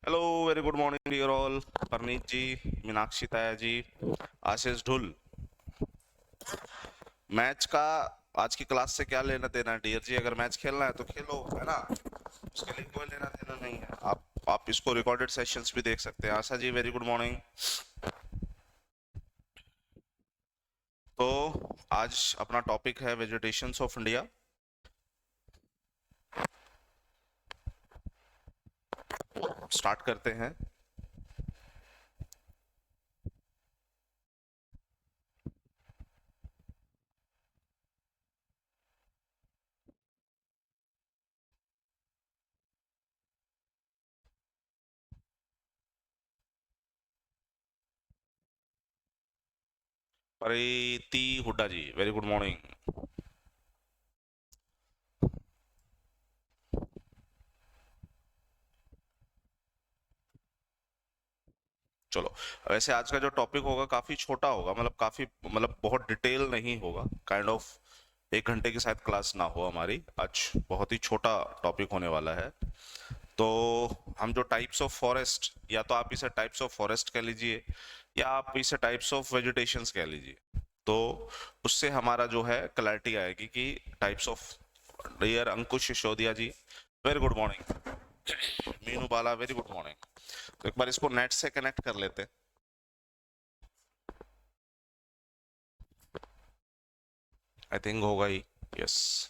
Hello, very good morning dear all. Parneet ji, Meenakshi Taya ji, आशीष Dhull. Match का आज की क्लास से क्या लेना देना है डियर जी? अगर मैच खेलना है तो खेलो, है ना। उसके लिए कोई लेना देना नहीं है। आप इसको रिकॉर्डेड सेशंस भी देख सकते हैं। Asha ji, very good morning. तो आज अपना टॉपिक है वेजिटेशंस ऑफ इंडिया। स्टार्ट करते हैं। प्रीति हुड्डा जी, वेरी गुड मॉर्निंग। चलो, वैसे आज का जो टॉपिक होगा काफी छोटा होगा, मतलब बहुत डिटेल नहीं होगा। काइंड ऑफ 1 घंटे की शायद क्लास ना हो हमारी आज। बहुत ही छोटा टॉपिक होने वाला है। तो हम जो टाइप्स ऑफ फॉरेस्ट, या तो आप इसे टाइप्स ऑफ फॉरेस्ट कह लीजिए या आप इसे टाइप्स ऑफ वेजिटेशंस कह लीजिए, तो उससे हमारा जो है क्लैरिटी आएगी कि types of. Dear Ankush Sisodia ji, very good morning. Meenu Bala, very good morning. तो एक बार इसको नेट से कनेक्ट कर लेते हैं। आई थिंक होगा ही। यस।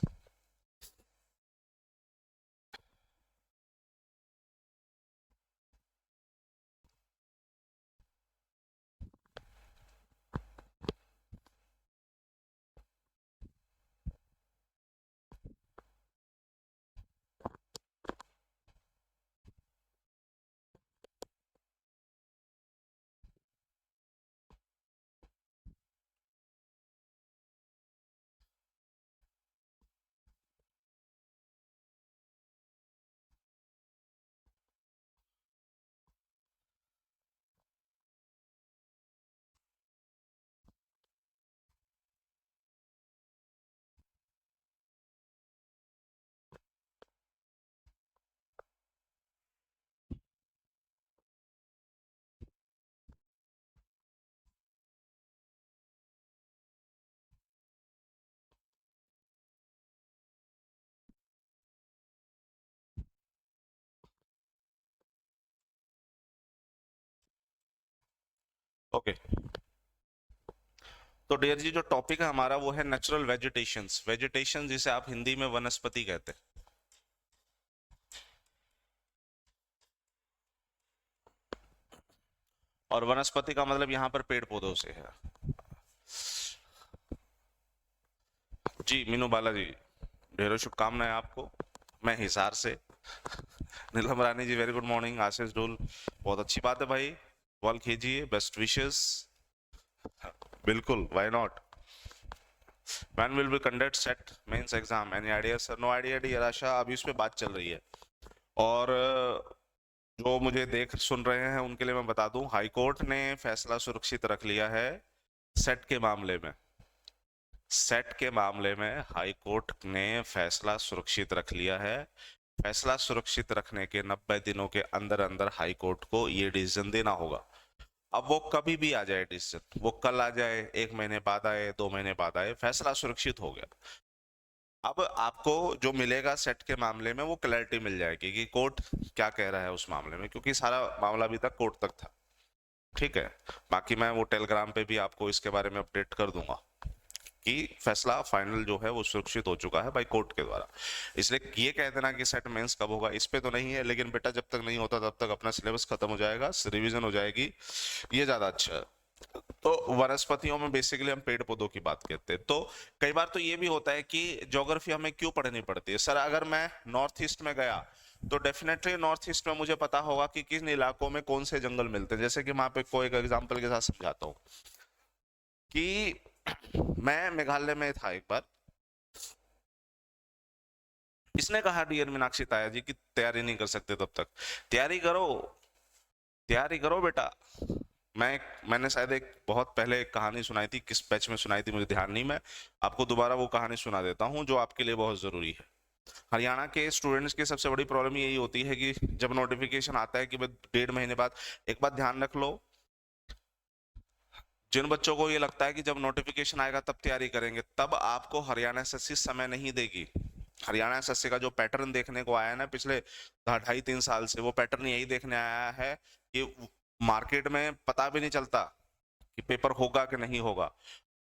ओके। तो डियर जी, जो टॉपिक है हमारा वो है नेचुरल वेजिटेशंस। वेजिटेशन जिसे आप हिंदी में वनस्पति कहते हैं। और वनस्पति का मतलब यहाँ पर पेड़ पौधों से है। जी मीनू बाला जी, ढेरों शुभकामनाएं आपको। मैं हिसार से। Neelam Rani ji, very good morning. Ashish Dhull, बहुत अच्छी बात है भाई। बॉल कीजिए, बेस्ट विशेस। बिल्कुल, why not. When will be conducted mains exam? Any idea sir? No idea dear Asha, अभी उस पर बात चल रही है। और जो मुझे देख सुन रहे हैं उनके लिए मैं बता दूं, हाई कोर्ट ने फैसला सुरक्षित रख लिया है सेट के मामले में। सेट के मामले में हाई कोर्ट ने फैसला सुरक्षित रख लिया है। फैसला सुरक्षित रखने के 90 दिनों के अंदर अंदर हाई कोर्ट को ये डिसीजन देना होगा। अब वो कभी भी आ जाए डिसीजन, वो कल आ जाए, 1 महीने बाद आए, 2 महीने बाद आए, फैसला सुरक्षित हो गया। अब आपको जो मिलेगा सेट के मामले में वो क्लैरिटी मिल जाएगी कि कोर्ट क्या कह रहा है उस मामले में, क्योंकि सारा मामला अभी तक कोर्ट तक था। ठीक है। बाकी मैं वो टेलीग्राम पे भी आपको इसके बारे में अपडेट कर दूंगा कि फैसला फाइनल जो है वो सुरक्षित हो चुका है बाई कोर्ट के द्वारा। इसलिए ये कह देना कि सेट मेंस कब होगा, इस पे तो नहीं है, लेकिन बेटा जब तक नहीं होता तब तक अपना सिलेबस खत्म हो जाएगा, रिवीजन हो जाएगी, ये ज्यादा अच्छा है। तो वनस्पतियों में बेसिकली हम पेड़ पौधों की बात करते हैं। तो कई बार तो ये भी होता है कि ज्योग्राफी हमें क्यों पढ़नी पड़ती है सर? अगर मैं नॉर्थ ईस्ट में गया तो डेफिनेटली नॉर्थ ईस्ट में मुझे पता होगा कि किन इलाकों में कौन से जंगल मिलते हैं। जैसे कि मैं आपको एक एग्जांपल के साथ समझाता हूँ कि मैं मेघालय में था एक बार। इसने कहा डियर मीनाक्षी ताया जी कि तैयारी नहीं कर सकते तब तक। तैयारी करो, तैयारी करो बेटा। मैंने शायद एक बहुत पहले एक कहानी सुनाई थी, किस बैच में सुनाई थी मुझे ध्यान नहीं। मैं आपको दोबारा वो कहानी सुना देता हूँ जो आपके लिए बहुत जरूरी है। हरियाणा के स्टूडेंट्स की सबसे बड़ी प्रॉब्लम यही होती है कि जब नोटिफिकेशन आता है कि भाई 1.5 महीने बाद, एक बात ध्यान रख लो, जिन बच्चों को ये लगता है कि जब नोटिफिकेशन आएगा तब तैयारी करेंगे, तब आपको हरियाणा एसएससी समय नहीं देगी। हरियाणा एसएससी का जो पैटर्न देखने को आया है ना पिछले 2.5-3 साल से, वो पैटर्न यही देखने आया है कि मार्केट में पता भी नहीं चलता कि पेपर होगा कि नहीं होगा,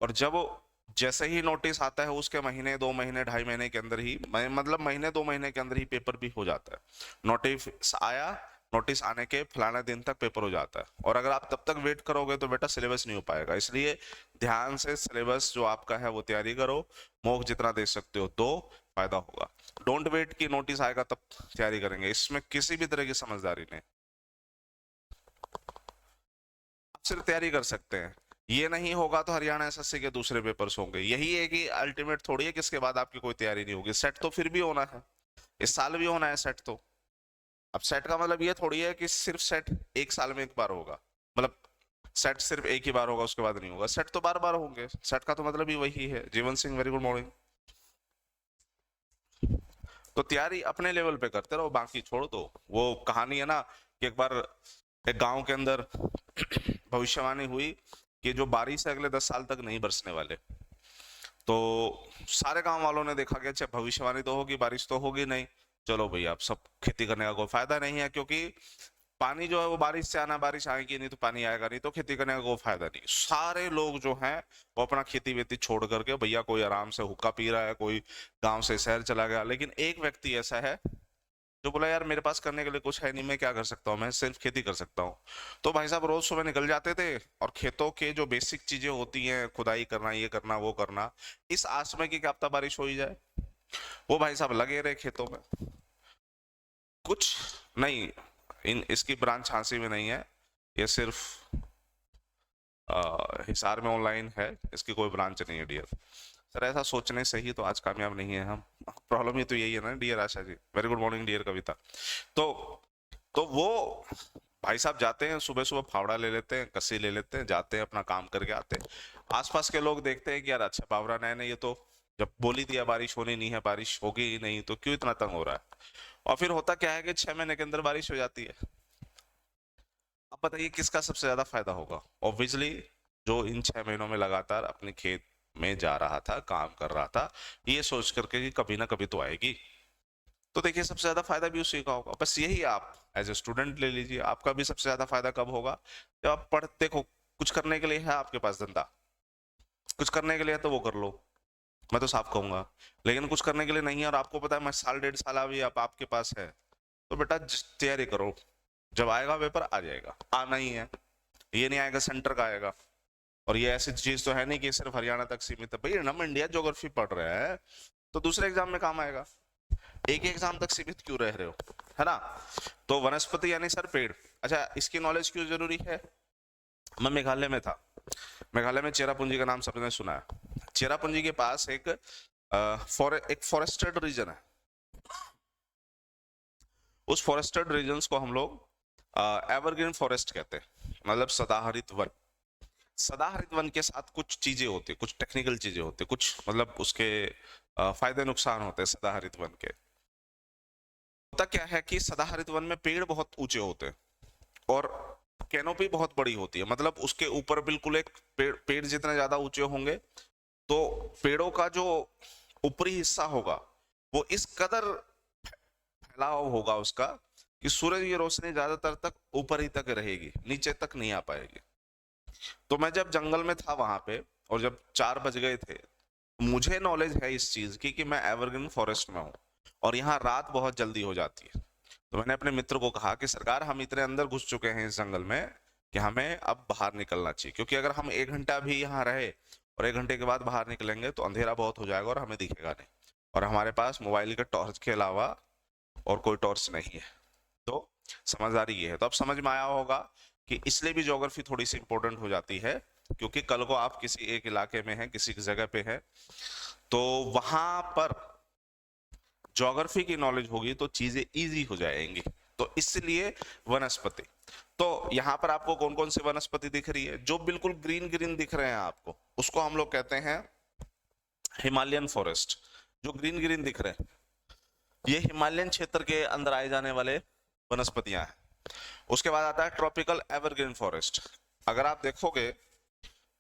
और जब जैसे ही नोटिस आता है उसके महीने 2 महीने 2.5 महीने के अंदर ही, मतलब महीने 2 महीने के अंदर ही पेपर भी हो जाता है। नोटिस आया, नोटिस आने के फलाने दिन तक पेपर हो जाता है, और अगर आप तब तक वेट करोगे तो बेटा सिलेबस नहीं हो पाएगा। इसलिए ध्यान से सिलेबस जो आपका है वो तैयारी करो, मॉक जितना दे सकते हो तो फायदा होगा। डोंट वेट कि नोटिस आएगा तब तैयारी करेंगे, इसमें किसी भी तरह की समझदारी नहीं। आप सिर्फ तैयारी कर सकते हैं, ये नहीं होगा तो हरियाणा एसएससी के दूसरे पेपर्स होंगे। यही है कि अल्टीमेट थोड़ी है कि इसके बाद आपकी कोई तैयारी नहीं होगी। सेट तो फिर भी होना है, इस साल भी होना है सेट तो। अब सेट का मतलब ये थोड़ी है कि सिर्फ सेट एक साल में एक बार होगा, मतलब सेट सिर्फ एक ही बार होगा उसके बाद नहीं होगा, सेट तो बार बार होंगे। सेट का तो मतलब ही वही है। Jeevan Singh, very good morning. तो तैयारी अपने लेवल पे करते रहो, बाकी छोड़ दो। वो कहानी है ना कि एक बार एक गांव के अंदर भविष्यवाणी हुई कि जो बारिश है अगले 10 साल तक नहीं बरसने वाले। तो सारे गांव वालों ने देखा कि अच्छा भविष्यवाणी तो होगी, बारिश तो होगी नहीं, चलो भैया अब सब खेती करने का कोई फायदा नहीं है, क्योंकि पानी जो है वो बारिश से आना, बारिश आएगी नहीं तो पानी आएगा नहीं, तो खेती करने का कोई फायदा नहीं। सारे लोग जो हैं वो अपना खेती वेती छोड़ करके, भैया कोई आराम से हुक्का पी रहा है, कोई गांव से शहर चला गया, लेकिन एक व्यक्ति ऐसा है जो बोला यार मेरे पास करने के लिए कुछ है नहीं, मैं क्या कर सकता हूँ, मैं सिर्फ खेती कर सकता हूँ। तो भाई साहब रोज सुबह निकल जाते थे, और खेतों के जो बेसिक चीजें होती हैं, खुदाई करना, ये करना वो करना, इस आस में कि क्या पता बारिश हो ही जाए, वो भाई साहब लगे रहे खेतों में। कुछ नहीं, इन इसकी ब्रांच झांसी में नहीं है, ये सिर्फ हिसार में ऑनलाइन है, इसकी कोई ब्रांच नहीं है डियर। सर ऐसा सोचने से ही तो आज कामयाब नहीं है हम। प्रॉब्लम ही तो यही है ना dear Asha ji. Very good morning dear कविता। तो वो भाई साहब जाते हैं सुबह सुबह, फावड़ा ले लेते हैं, कसी ले लेते हैं, जाते हैं अपना काम करके आते हैं। आसपास के लोग देखते हैं कि यार अच्छा बावरा नया ने ये तो जब बोल ही दिया बारिश होनी नहीं है, बारिश होगी ही नहीं, तो क्यों इतना तंग हो रहा है। और फिर होता क्या है कि 6 महीने के अंदर बारिश हो जाती है। अब बताइए किसका सबसे ज्यादा फायदा होगा। ऑब्वियसली जो इन 6 महीनों में लगातार अपने खेत में जा रहा था, काम कर रहा था, ये सोच करके कि कभी ना कभी तो आएगी। तो देखिए सबसे ज्यादा फायदा भी उसी का होगा। बस यही आप एज ए स्टूडेंट ले लीजिए, आपका भी सबसे ज्यादा फायदा कब होगा, जब आप पढ़ते हो, कुछ करने के लिए है आपके पास धंधा, कुछ करने के लिए है तो वो कर लो, मैं तो साफ कहूंगा। लेकिन कुछ करने के लिए नहीं है और आपको पता है मैं साल 1.5 साल अभी आप आपके पास है, तो बेटा तैयारी करो, जब आएगा पेपर आ जाएगा, आना ही है, ये नहीं आएगा सेंटर का आएगा। और ये ऐसी चीज तो है नहीं कि सिर्फ हरियाणा तक सीमित है, भाई हम इंडिया ज्योग्राफी पढ़ रहे हैं तो दूसरे एग्जाम में काम आएगा, एक ही एग्जाम तक सीमित क्यों रह रहे हो, है ना। तो वनस्पति यानी सर पेड़। अच्छा इसकी नॉलेज क्यों जरूरी है। मैं मेघालय में था, मेघालय में चेरापूंजी का नाम सबने सुना है। चेरापूंजी के पास एक फॉरेस्टेड रीजन है, उस फॉरेस्टेड रीजन को हम लोग एवरग्रीन फॉरेस्ट कहते हैं, मतलब सदाहरित वन। सदाहरित वन के साथ कुछ चीजें होती है, कुछ टेक्निकल चीजें होती है, कुछ मतलब उसके फायदे नुकसान होते हैं सदाहरित वन के। होता क्या है कि सदाहरित वन में पेड़ बहुत ऊंचे होते हैं और कैनोपी बहुत बड़ी होती है, मतलब उसके ऊपर बिल्कुल एक पेड़ जितने ज्यादा ऊंचे होंगे तो पेड़ों का जो ऊपरी हिस्सा होगा वो इस कदर फैलाव होगा उसका कि सूरज की रोशनी ज्यादातर तक ऊपर ही तक रहेगी, नीचे तक नहीं आ पाएगी। तो मैं जब जंगल में था वहां पे और जब 4 बज गए थे, मुझे नॉलेज है इस चीज की कि मैं एवरग्रीन फॉरेस्ट में हूँ और यहाँ रात बहुत जल्दी हो जाती है। तो मैंने अपने मित्र को कहा कि सरकार हम इतने अंदर घुस चुके हैं इस जंगल में कि हमें अब बाहर निकलना चाहिए, क्योंकि अगर हम 1 घंटा भी यहाँ रहे और 1 घंटे के बाद बाहर निकलेंगे तो अंधेरा बहुत हो जाएगा और हमें दिखेगा नहीं, और हमारे पास मोबाइल के टॉर्च के अलावा और कोई टॉर्च नहीं है। तो समझदारी ये है। तो अब समझ में आया होगा कि इसलिए भी ज्योग्राफी थोड़ी सी इंपॉर्टेंट हो जाती है, क्योंकि कल को आप किसी एक इलाके में हैं, किसी जगह पे हैं, तो वहां पर ज्योग्राफी की नॉलेज होगी तो चीजें इजी हो जाएंगी। तो इसलिए वनस्पति, तो यहाँ पर आपको कौन कौन सी वनस्पति दिख रही है, जो बिल्कुल ग्रीन ग्रीन दिख रहे हैं आपको, उसको हम लोग कहते हैं हिमालयन फॉरेस्ट, जो ग्रीन ग्रीन दिख रहे हैं। ये हिमालयन क्षेत्र के अंदर आए जाने वाले वनस्पतियां हैं। उसके बाद आता है ट्रॉपिकल एवरग्रीन फॉरेस्ट। अगर आप देखोगे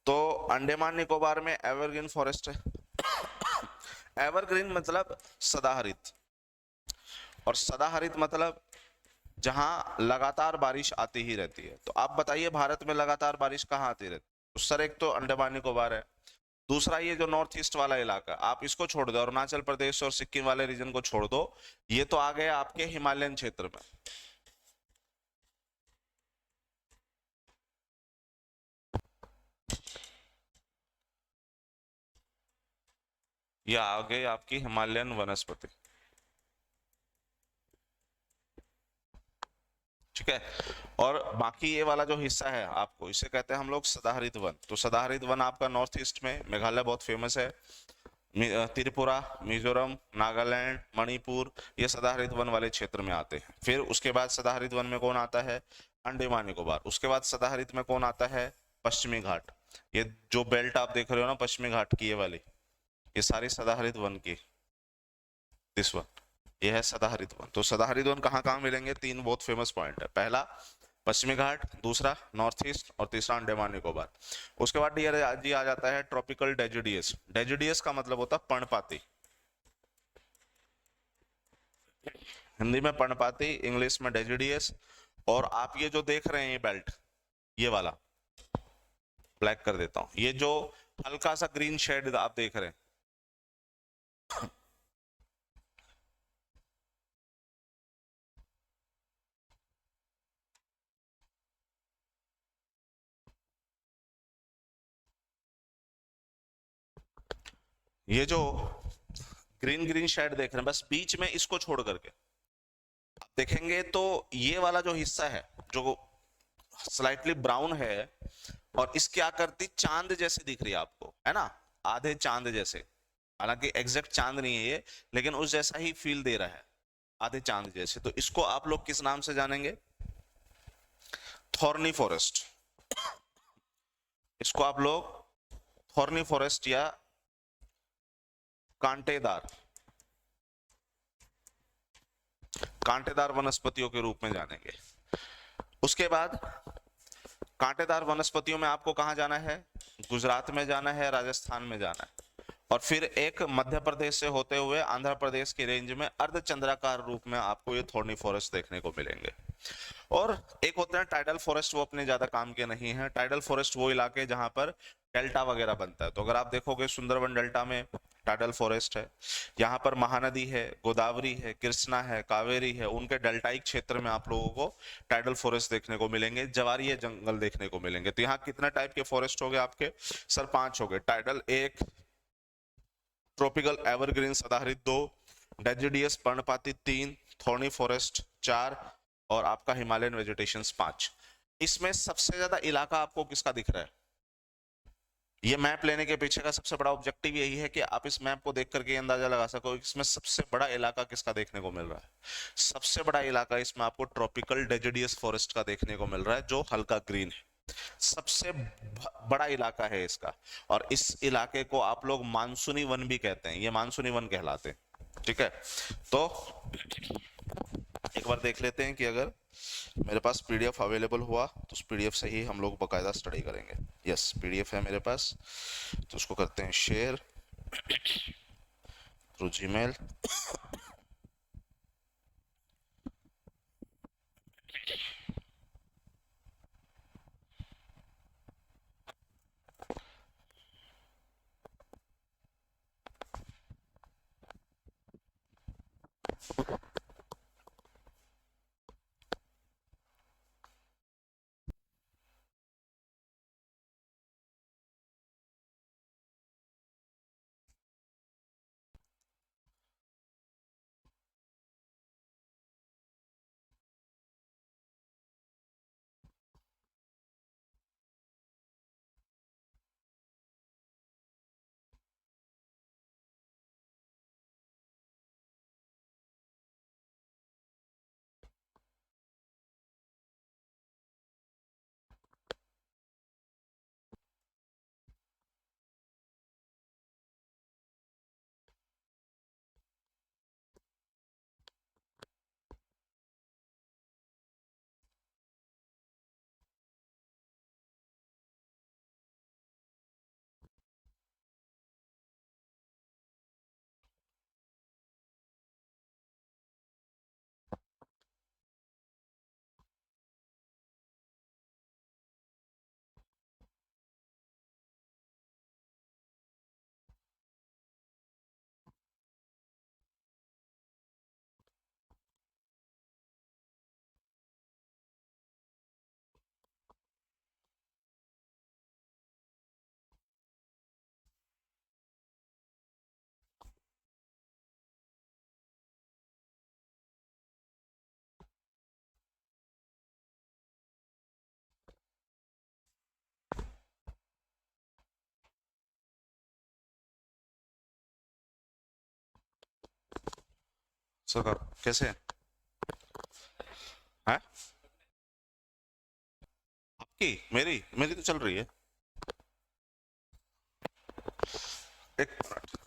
तो अंडमान निकोबार में एवरग्रीन फॉरेस्ट है। एवरग्रीन मतलब सदाहरित, और सदाहरित मतलब जहां लगातार बारिश आती ही रहती है। तो आप बताइए भारत में लगातार बारिश कहाँ आती रहती है? तो सर एक तो अंडमान निकोबार है, दूसरा ये जो नॉर्थ ईस्ट वाला इलाका आप इसको छोड़ दो, अरुणाचल प्रदेश और सिक्किम वाले रीजन को छोड़ दो, ये तो आ गए आपके हिमालयन क्षेत्र में। ये आ गए आपकी हिमालयन वनस्पति, ठीक है। और बाकी ये वाला जो हिस्सा है आपको इसे कहते हैं हम लोग सदाहरित वन। तो सदाहरित वन आपका नॉर्थ ईस्ट में, मेघालय बहुत फेमस है, त्रिपुरा, मिजोरम, नागालैंड, मणिपुर, ये सदाहरित वन वाले क्षेत्र में आते हैं। फिर उसके बाद सदाहरित वन में कौन आता है? अंडमान निकोबार। उसके बाद सदाहरित में कौन आता है? पश्चिमी घाट। ये जो बेल्ट आप देख रहे हो ना पश्चिमी घाट की, ये वाली, ये सारी सदाहरित वन की, दिस वन, ये है सदाहरित वन। तो सदाहरित वन कहाँ कहाँ मिलेंगे? तीन बहुत फेमस पॉइंट है। पहला पश्चिमी घाट, दूसरा नॉर्थ ईस्ट, और तीसरा अंडमान निकोबार। उसके बाद जी आ जाता है ट्रॉपिकल डेजुडियस। डेजुडियस का मतलब होता है पर्णपाती, हिंदी में पर्णपाती, इंग्लिश में डेजुडियस। और आप ये जो देख रहे हैं ये बेल्ट, ये वाला ब्लैक कर देता हूं, ये जो हल्का सा ग्रीन शेड आप देख रहे हैं, ये जो ग्रीन ग्रीन शेड देख रहे हैं, बस बीच में इसको छोड़ करके आप देखेंगे तो ये वाला जो हिस्सा है जो स्लाइटली ब्राउन है, और इसकी आकृति चांद जैसे दिख रही है आपको, है ना, आधे चांद जैसे। हालांकि एग्जैक्ट चांद नहीं है ये, लेकिन उस जैसा ही फील दे रहा है, आधे चांद जैसे। तो इसको आप लोग किस नाम से जानेंगे? Thorny forest. इसको आप लोग थॉर्नी फॉरेस्ट या कांटेदार, कांटेदार वनस्पतियों के रूप में जानेंगे। उसके बाद कांटेदार वनस्पतियों में आपको कहां जाना है? गुजरात में जाना है, राजस्थान में जाना है, और फिर एक मध्य प्रदेश से होते हुए आंध्र प्रदेश की रेंज में अर्धचंद्राकार रूप में आपको ये थॉर्नी फॉरेस्ट देखने को मिलेंगे। और एक होते हैं टाइडल फॉरेस्ट, वो अपने ज्यादा काम के नहीं है। टाइडल फॉरेस्ट वो इलाके जहां पर डेल्टा वगैरह बनता है। तो अगर आप देखोगे सुंदरबन डेल्टा में टाइडल फॉरेस्ट है, यहाँ पर महानदी है, गोदावरी है, कृष्णा है, कावेरी है, उनके डेल्टाइक क्षेत्र में आप लोगों को टाइडल फॉरेस्ट देखने को मिलेंगे, ज्वारीय जंगल देखने को मिलेंगे। तो यहाँ कितना टाइप के फॉरेस्ट हो गए आपके? सर 5 हो गए। टाइडल 1, ट्रॉपिकल एवरग्रीन सदाहरित 2, डेजिडियस पर्णपाती 3, थॉर्नी फॉरेस्ट 4, और आपका हिमालयन वेजिटेशन 5। इसमें सबसे ज्यादा इलाका आपको किसका दिख रहा है? ये मैप लेने के पीछे का सबसे बड़ा ऑब्जेक्टिव यही है कि आप इस मैप को देख करके अंदाजा लगा सको इसमें सबसे बड़ा इलाका किसका देखने को मिल रहा है। सबसे बड़ा इलाका इसमें आपको ट्रॉपिकल डेजिडियस फॉरेस्ट का देखने को मिल रहा है, जो हल्का ग्रीन है, सबसे बड़ा इलाका है इसका। और इस इलाके को आप लोग मानसूनी वन भी कहते हैं, ये मानसूनी वन कहलाते हैं, ठीक है। तो एक बार देख लेते हैं कि अगर मेरे पास पीडीएफ अवेलेबल हुआ तो उस पीडीएफ से ही हम लोग बकायदा स्टडी करेंगे। यस, पीडीएफ है मेरे पास, तो उसको करते हैं शेयर थ्रू जीमेल। सरकार कैसे है? आपकी? मेरी मेरी तो चल रही है। एक minute.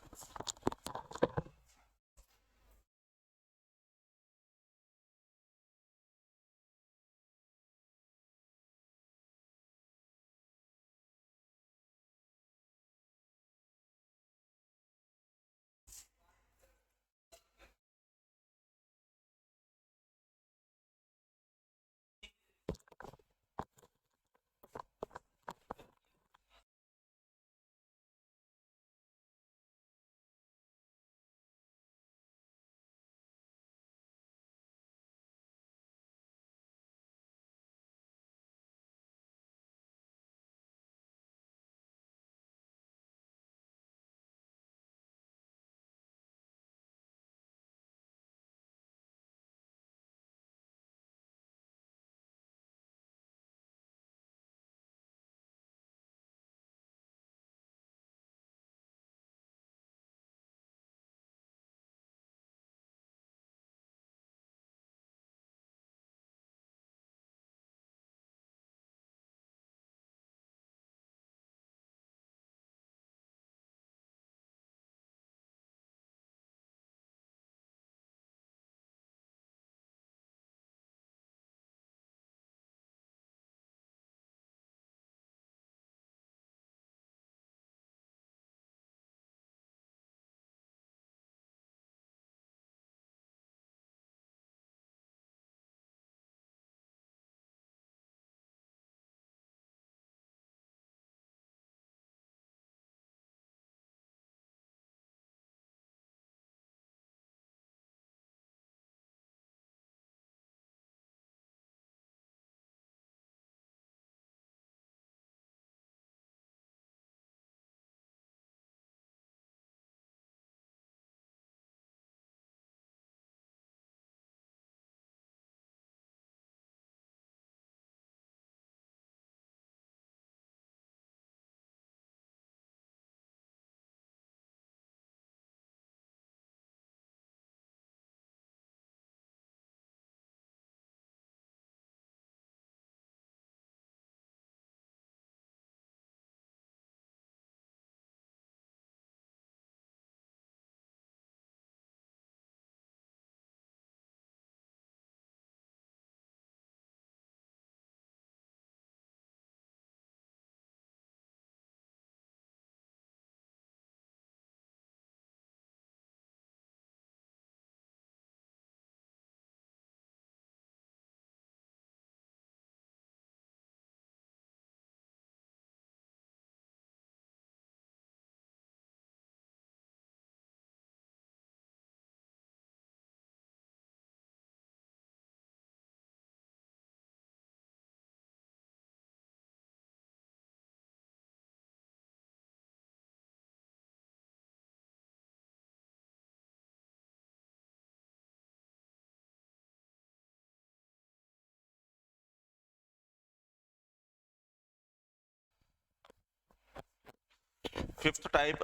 5th type.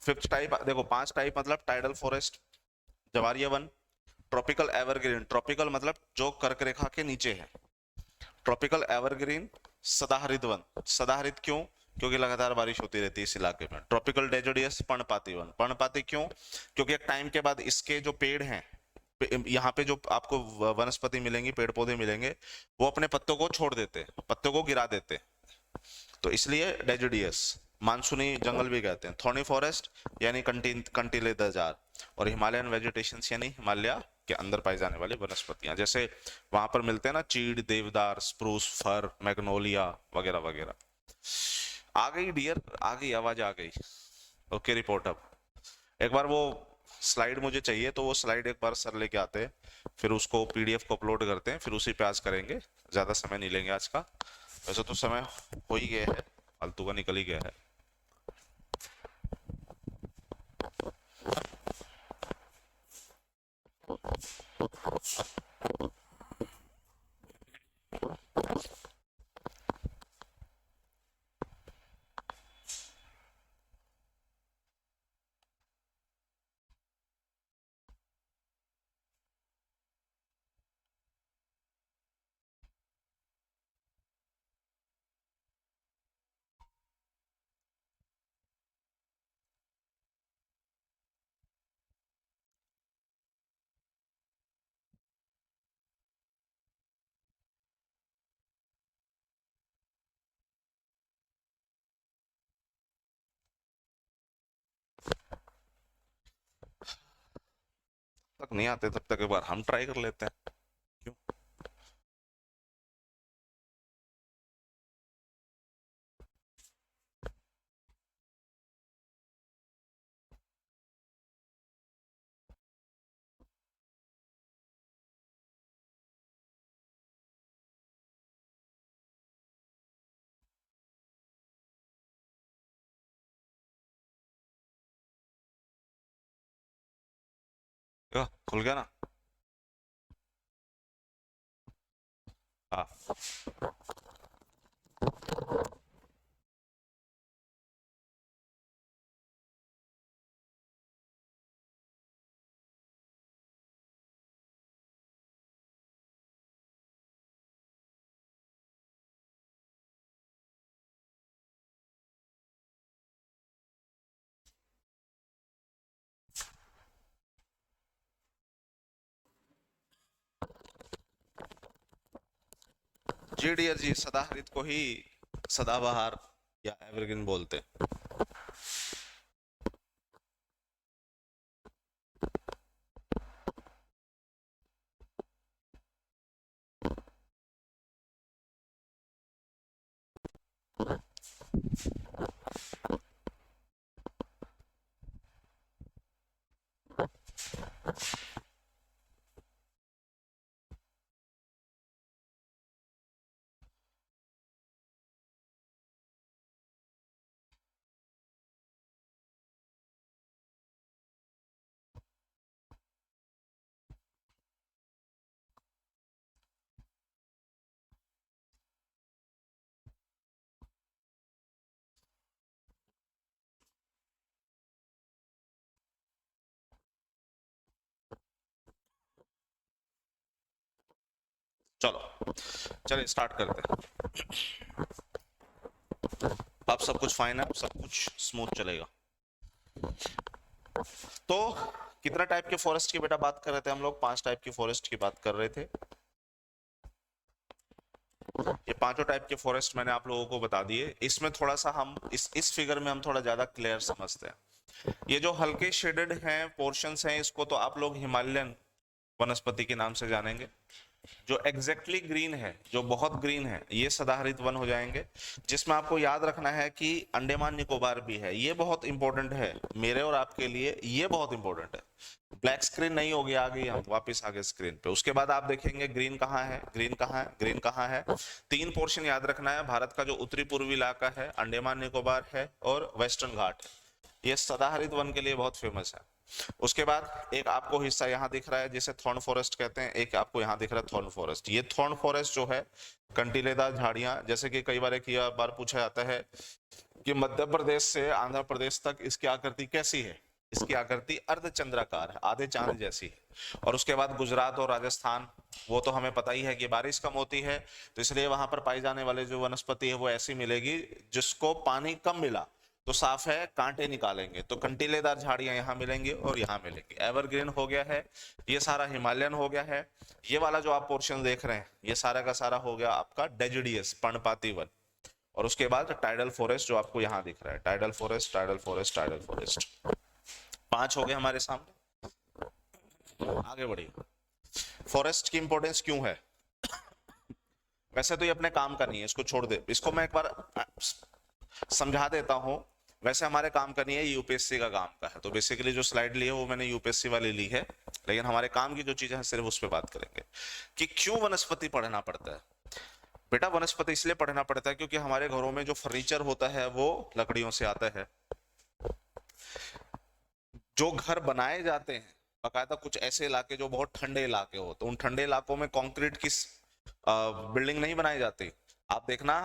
5th type देखो, 5 टाइप मतलब tidal forest, Jawaria one, tropical evergreen, tropical मतलब जो कर्क रेखा के नीचे है, ट्रॉपिकल एवरग्रीन, सदाहरित वन। सदाहरित क्यों? क्योंकि लगातार बारिश होती रहती है इस इलाके में। ट्रॉपिकल डेजोडियस, पर्णपाती वन। पर्णपाती क्यों? क्योंकि एक टाइम के बाद इसके जो पेड़ हैं, यहाँ पे जो आपको वनस्पति मिलेंगी, पेड़ पौधे मिलेंगे, वो अपने पत्तों को छोड़ देते हैं, पत्तों को गिरा देते हैं, तो इसलिए डेजोडियस। मानसूनी जंगल भी कहते हैं। थॉर्नी फॉरेस्ट यानी कंटीले देजार, और हिमालयन वेजिटेशन यानी हिमालय के अंदर पाई जाने वाली वनस्पतियां, जैसे वहां पर मिलते हैं ना, चीड़, देवदार, स्प्रूस, फर, मैग्नोलिया वगैरह वगैरह। आ गई डियर, आ गई आवाज, आ गई। ओके, रिपोर्ट अब। एक बार वो स्लाइड मुझे चाहिए, तो वो स्लाइड एक बार सर लेके आते हैं, फिर उसको पीडीएफ को अपलोड करते हैं, फिर उसी पे आज करेंगे। ज्यादा समय नहीं लेंगे आज का, वैसे तो समय हो ही गया है, फालतू का निकल ही गया है। तक नहीं आते तब तक एक बार हम ट्राई कर लेते हैं, क्यों? खुल गया ना? हाँ। जी डियर जी, सदाहरित को ही सदाबहार या एवरग्रीन बोलते हैं। चलो, चलिए स्टार्ट करते हैं। अब सब कुछ फाइन है, सब कुछ स्मूथ चलेगा। तो कितना टाइप के फॉरेस्ट की बेटा बात कर रहे थे हम लोग? 5 टाइप की फॉरेस्ट की बात कर रहे थे। ये पांचों टाइप के फॉरेस्ट मैंने आप लोगों को बता दिए। इसमें थोड़ा सा हम इस फिगर में हम थोड़ा ज्यादा क्लियर समझते हैं। ये जो हल्के शेडेड हैं पोर्शंस हैं, इसको तो आप लोग हिमालयन वनस्पति के नाम से जानेंगे। जो एग्जैक्टली ग्रीन है, जो बहुत ग्रीन है, ये सदाहरित वन हो जाएंगे। जिसमें आपको याद रखना है कि अंडमान निकोबार भी है। ये बहुत इंपॉर्टेंट है मेरे और आपके लिए, ये बहुत इंपॉर्टेंट है। ब्लैक स्क्रीन नहीं होगी, आ गई, हम वापस आ गए स्क्रीन पे। उसके बाद आप देखेंगे ग्रीन कहाँ है, ग्रीन कहाँ है, ग्रीन कहाँ है। 3 पोर्शन याद रखना है। भारत का जो उत्तरी पूर्वी इलाका है, अंडमान निकोबार है और वेस्टर्न घाट है। ये सदाहरित वन के लिए बहुत फेमस है। उसके बाद एक आपको हिस्सा यहाँ दिख रहा है जिसे थॉर्न फॉरेस्ट कहते हैं, एक आपको यहाँ दिख रहा है थॉर्न फॉरेस्ट। ये थॉर्न फॉरेस्ट जो है कंटीलेदार झाड़ियां, जैसे कि कई बार एक बार पूछा जाता है कि मध्य प्रदेश से आंध्र प्रदेश तक इसकी आकृति कैसी है? इसकी आकृति अर्धचंद्राकार है, आधे चांद जैसी है। और उसके बाद गुजरात और राजस्थान, वो तो हमें पता ही है कि बारिश कम होती है, तो इसलिए वहां पर पाई जाने वाले जो वनस्पति है वो ऐसी मिलेगी जिसको पानी कम मिला तो साफ है, कांटे निकालेंगे तो कंटीलेदार झाड़ियां यहाँ मिलेंगी और यहाँ मिलेंगी। एवरग्रीन हो गया है, ये सारा हिमालयन हो गया है। ये वाला जो आप पोर्शन देख रहे हैं, ये सारा का सारा हो गया आपका डेजिडियस पर्णपाती वन। और उसके बाद टाइडल फॉरेस्ट जो आपको यहाँ दिख रहा है, tidal forest, tidal forest, tidal forest. 5 हो गए हमारे सामने। आगे बढ़िए। फॉरेस्ट की इंपॉर्टेंस क्यों है? वैसे तो ये अपने काम का नहीं है, इसको छोड़ दे। इसको मैं एक बार समझा देता हूं। वैसे हमारे काम का नहीं है, यूपीएससी का काम का है। तो बेसिकली जो स्लाइड ली है वो मैंने यूपीएससी वाली ली है, लेकिन हमारे काम की जो चीजें हैं सिर्फ उस पर बात करेंगे कि क्यों वनस्पति पढ़ना पड़ता है। बेटा वनस्पति इसलिए पढ़ना पड़ता है क्योंकि हमारे घरों में जो फर्नीचर होता है वो लकड़ियों से आता है। जो घर बनाए जाते हैं बाकायदा, कुछ ऐसे इलाके जो बहुत ठंडे इलाके हो, तो उन ठंडे इलाकों में कंक्रीट की बिल्डिंग नहीं बनाई जाती। आप देखना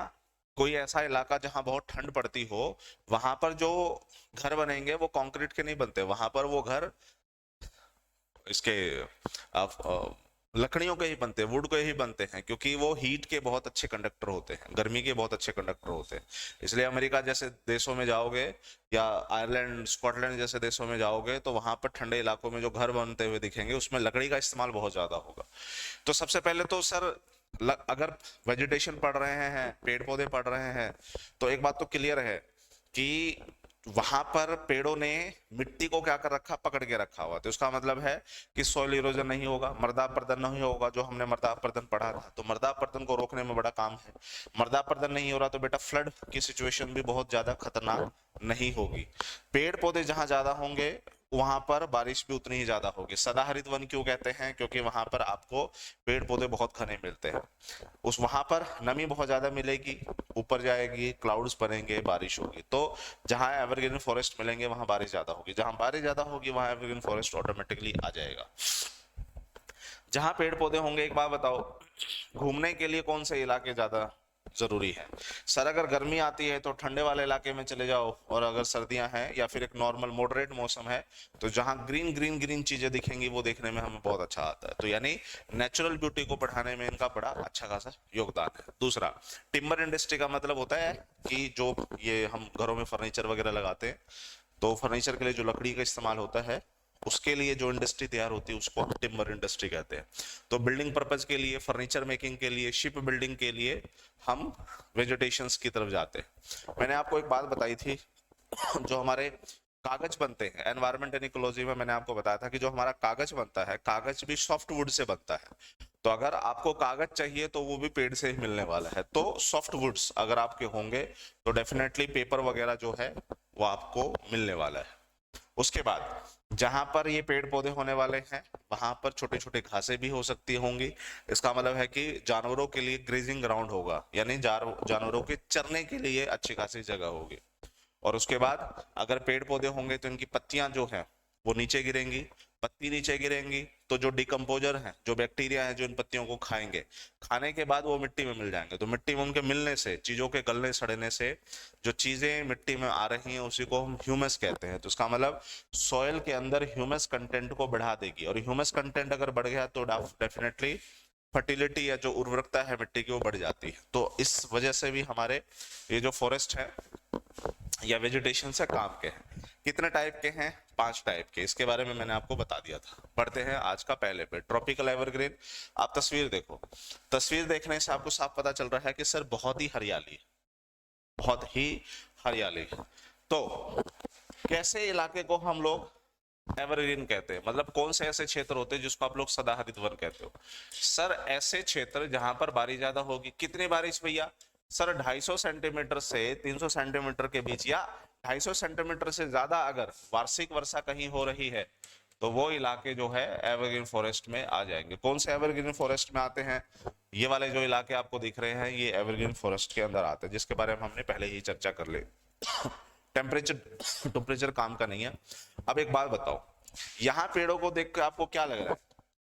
कोई ऐसा इलाका जहां बहुत ठंड पड़ती हो, वहां पर जो घर बनेंगे वो कंक्रीट के नहीं बनते, वहां पर वो घर इसके लकड़ियों के ही बनते हैं, वुड के ही बनते हैं, क्योंकि वो हीट के बहुत अच्छे कंडक्टर होते हैं, गर्मी के बहुत अच्छे कंडक्टर होते हैं। इसलिए अमेरिका जैसे देशों में जाओगे या आयरलैंड स्कॉटलैंड जैसे देशों में जाओगे तो वहां पर ठंडे इलाकों में जो घर बनते हुए दिखेंगे उसमें लकड़ी का इस्तेमाल बहुत ज्यादा होगा। तो सबसे पहले तो सर, अगर वेजिटेशन पढ़ रहे हैं, पेड़ पौधे पढ़ रहे हैं, तो एक बात तो क्लियर है कि वहां पर पेड़ों ने मिट्टी को क्या कर रखा, पकड़ के रखा हुआ। तो उसका मतलब है कि सॉइल इरोजन नहीं होगा, मृदा अपरदन नहीं होगा, जो हमने मृदा अपरदन पढ़ा था। तो मृदा अपरदन को रोकने में बड़ा काम है। मृदा अपरदन नहीं हो रहा तो बेटा फ्लड की सिचुएशन भी बहुत ज्यादा खतरनाक नहीं होगी। पेड़ पौधे जहां ज्यादा होंगे वहां पर बारिश भी उतनी ही ज्यादा होगी। सदाहरित वन क्यों कहते हैं, क्योंकि वहां पर आपको पेड़ पौधे बहुत घने मिलते हैं। उस वहां पर नमी बहुत ज्यादा मिलेगी, ऊपर जाएगी, क्लाउड्स बनेंगे, बारिश होगी। तो जहां एवरग्रीन फॉरेस्ट मिलेंगे वहां बारिश ज्यादा होगी, जहां बारिश ज्यादा होगी वहां एवरग्रीन फॉरेस्ट ऑटोमेटिकली आ जाएगा। जहां पेड़ पौधे होंगे, एक बात बताओ, घूमने के लिए कौन से इलाके ज्यादा जरूरी है? सर अगर गर्मी आती है तो ठंडे वाले इलाके में चले जाओ, और अगर सर्दियां हैं या फिर एक नॉर्मल मॉडरेट मौसम है तो जहां ग्रीन ग्रीन ग्रीन चीजें दिखेंगी वो देखने में हमें बहुत अच्छा आता है। तो यानी नेचुरल ब्यूटी को बढ़ाने में इनका बड़ा अच्छा खासा योगदान है। दूसरा, टिम्बर इंडस्ट्री का मतलब होता है कि जो ये हम घरों में फर्नीचर वगैरह लगाते हैं, तो फर्नीचर के लिए जो लकड़ी का इस्तेमाल होता है उसके लिए जो इंडस्ट्री तैयार होती है उसको टिम्बर इंडस्ट्री कहते हैं। तो बिल्डिंग पर्पज के लिए, फर्नीचर मेकिंग के लिए, शिप बिल्डिंग के लिए हम वेजिटेशंस की तरफ जाते हैं। मैंने आपको एक बात बताई थी, जो हमारे कागज बनते हैं, एनवायरमेंट एंड इकोलॉजी में मैंने आपको बताया था कि जो हमारा कागज बनता है, कागज भी सॉफ्टवुड से बनता है। तो अगर आपको कागज चाहिए तो वो भी पेड़ से ही मिलने वाला है। तो सॉफ्टवुड्स अगर आपके होंगे तो डेफिनेटली पेपर वगैरह जो है वो आपको मिलने वाला है। उसके बाद जहां पर ये पेड़ पौधे होने वाले हैं वहां पर छोटे छोटे घासें भी हो सकती होंगी। इसका मतलब है कि जानवरों के लिए ग्रेजिंग ग्राउंड होगा, यानी जानवरों के चरने के लिए अच्छी खासी जगह होगी। और उसके बाद अगर पेड़ पौधे होंगे तो इनकी पत्तियां जो है वो नीचे गिरेंगी। पत्ती नीचे गिरेंगी तो जो डिकम्पोजर है, जो बैक्टीरिया है जो इन पत्तियों को खाएंगे, खाने के बाद वो मिट्टी में मिल जाएंगे। तो मिट्टी में उनके मिलने से, चीजों के गलने सड़ने से जो चीजें मिट्टी में आ रही हैं उसी को हम ह्यूमस कहते हैं। तो इसका मतलब सॉइल के अंदर ह्यूमस कंटेंट को बढ़ा देगी, और ह्यूमस कंटेंट अगर बढ़ गया तो डेफिनेटली फर्टिलिटी या जो उर्वरकता है मिट्टी की वो बढ़ जाती है। तो इस वजह से भी हमारे ये जो फॉरेस्ट है या वेजिटेशन से काम के हैं। कितने टाइप के हैं? 5 टाइप के। इसके बारे में मैंने आपको बता दिया था। पढ़ते हैं आज का पहले पे, ट्रॉपिकल एवरग्रीन। आप तस्वीर देखो, तस्वीर देखने से आपको साफ पता चल रहा है कि सर बहुत ही हरियाली है, बहुत ही हरियाली। तो कैसे इलाके को हम लोग एवरग्रीन कहते हैं, मतलब कौन से ऐसे क्षेत्र होते हैं जिसको आप लोग सदाहरित वन कहते हो? सर ऐसे क्षेत्र जहां पर बारिश ज्यादा होगी। कितनी बारिश भैया? सर 250 सेंटीमीटर से 300 सेंटीमीटर के बीच, या 250 सेंटीमीटर से ज्यादा अगर वार्षिक वर्षा कहीं हो रही है तो वो इलाके जो है एवरग्रीन फॉरेस्ट में आ जाएंगे। कौन से एवरग्रीन फॉरेस्ट में आते हैं? ये वाले जो इलाके आपको दिख रहे हैं ये एवरग्रीन फॉरेस्ट के अंदर आते हैं, जिसके बारे में हमने पहले ही चर्चा कर ली। टेम्परेचर टेम्परेचर काम का नहीं है। अब एक बात बताओ, यहाँ पेड़ों को देख के आपको क्या लग रहा है?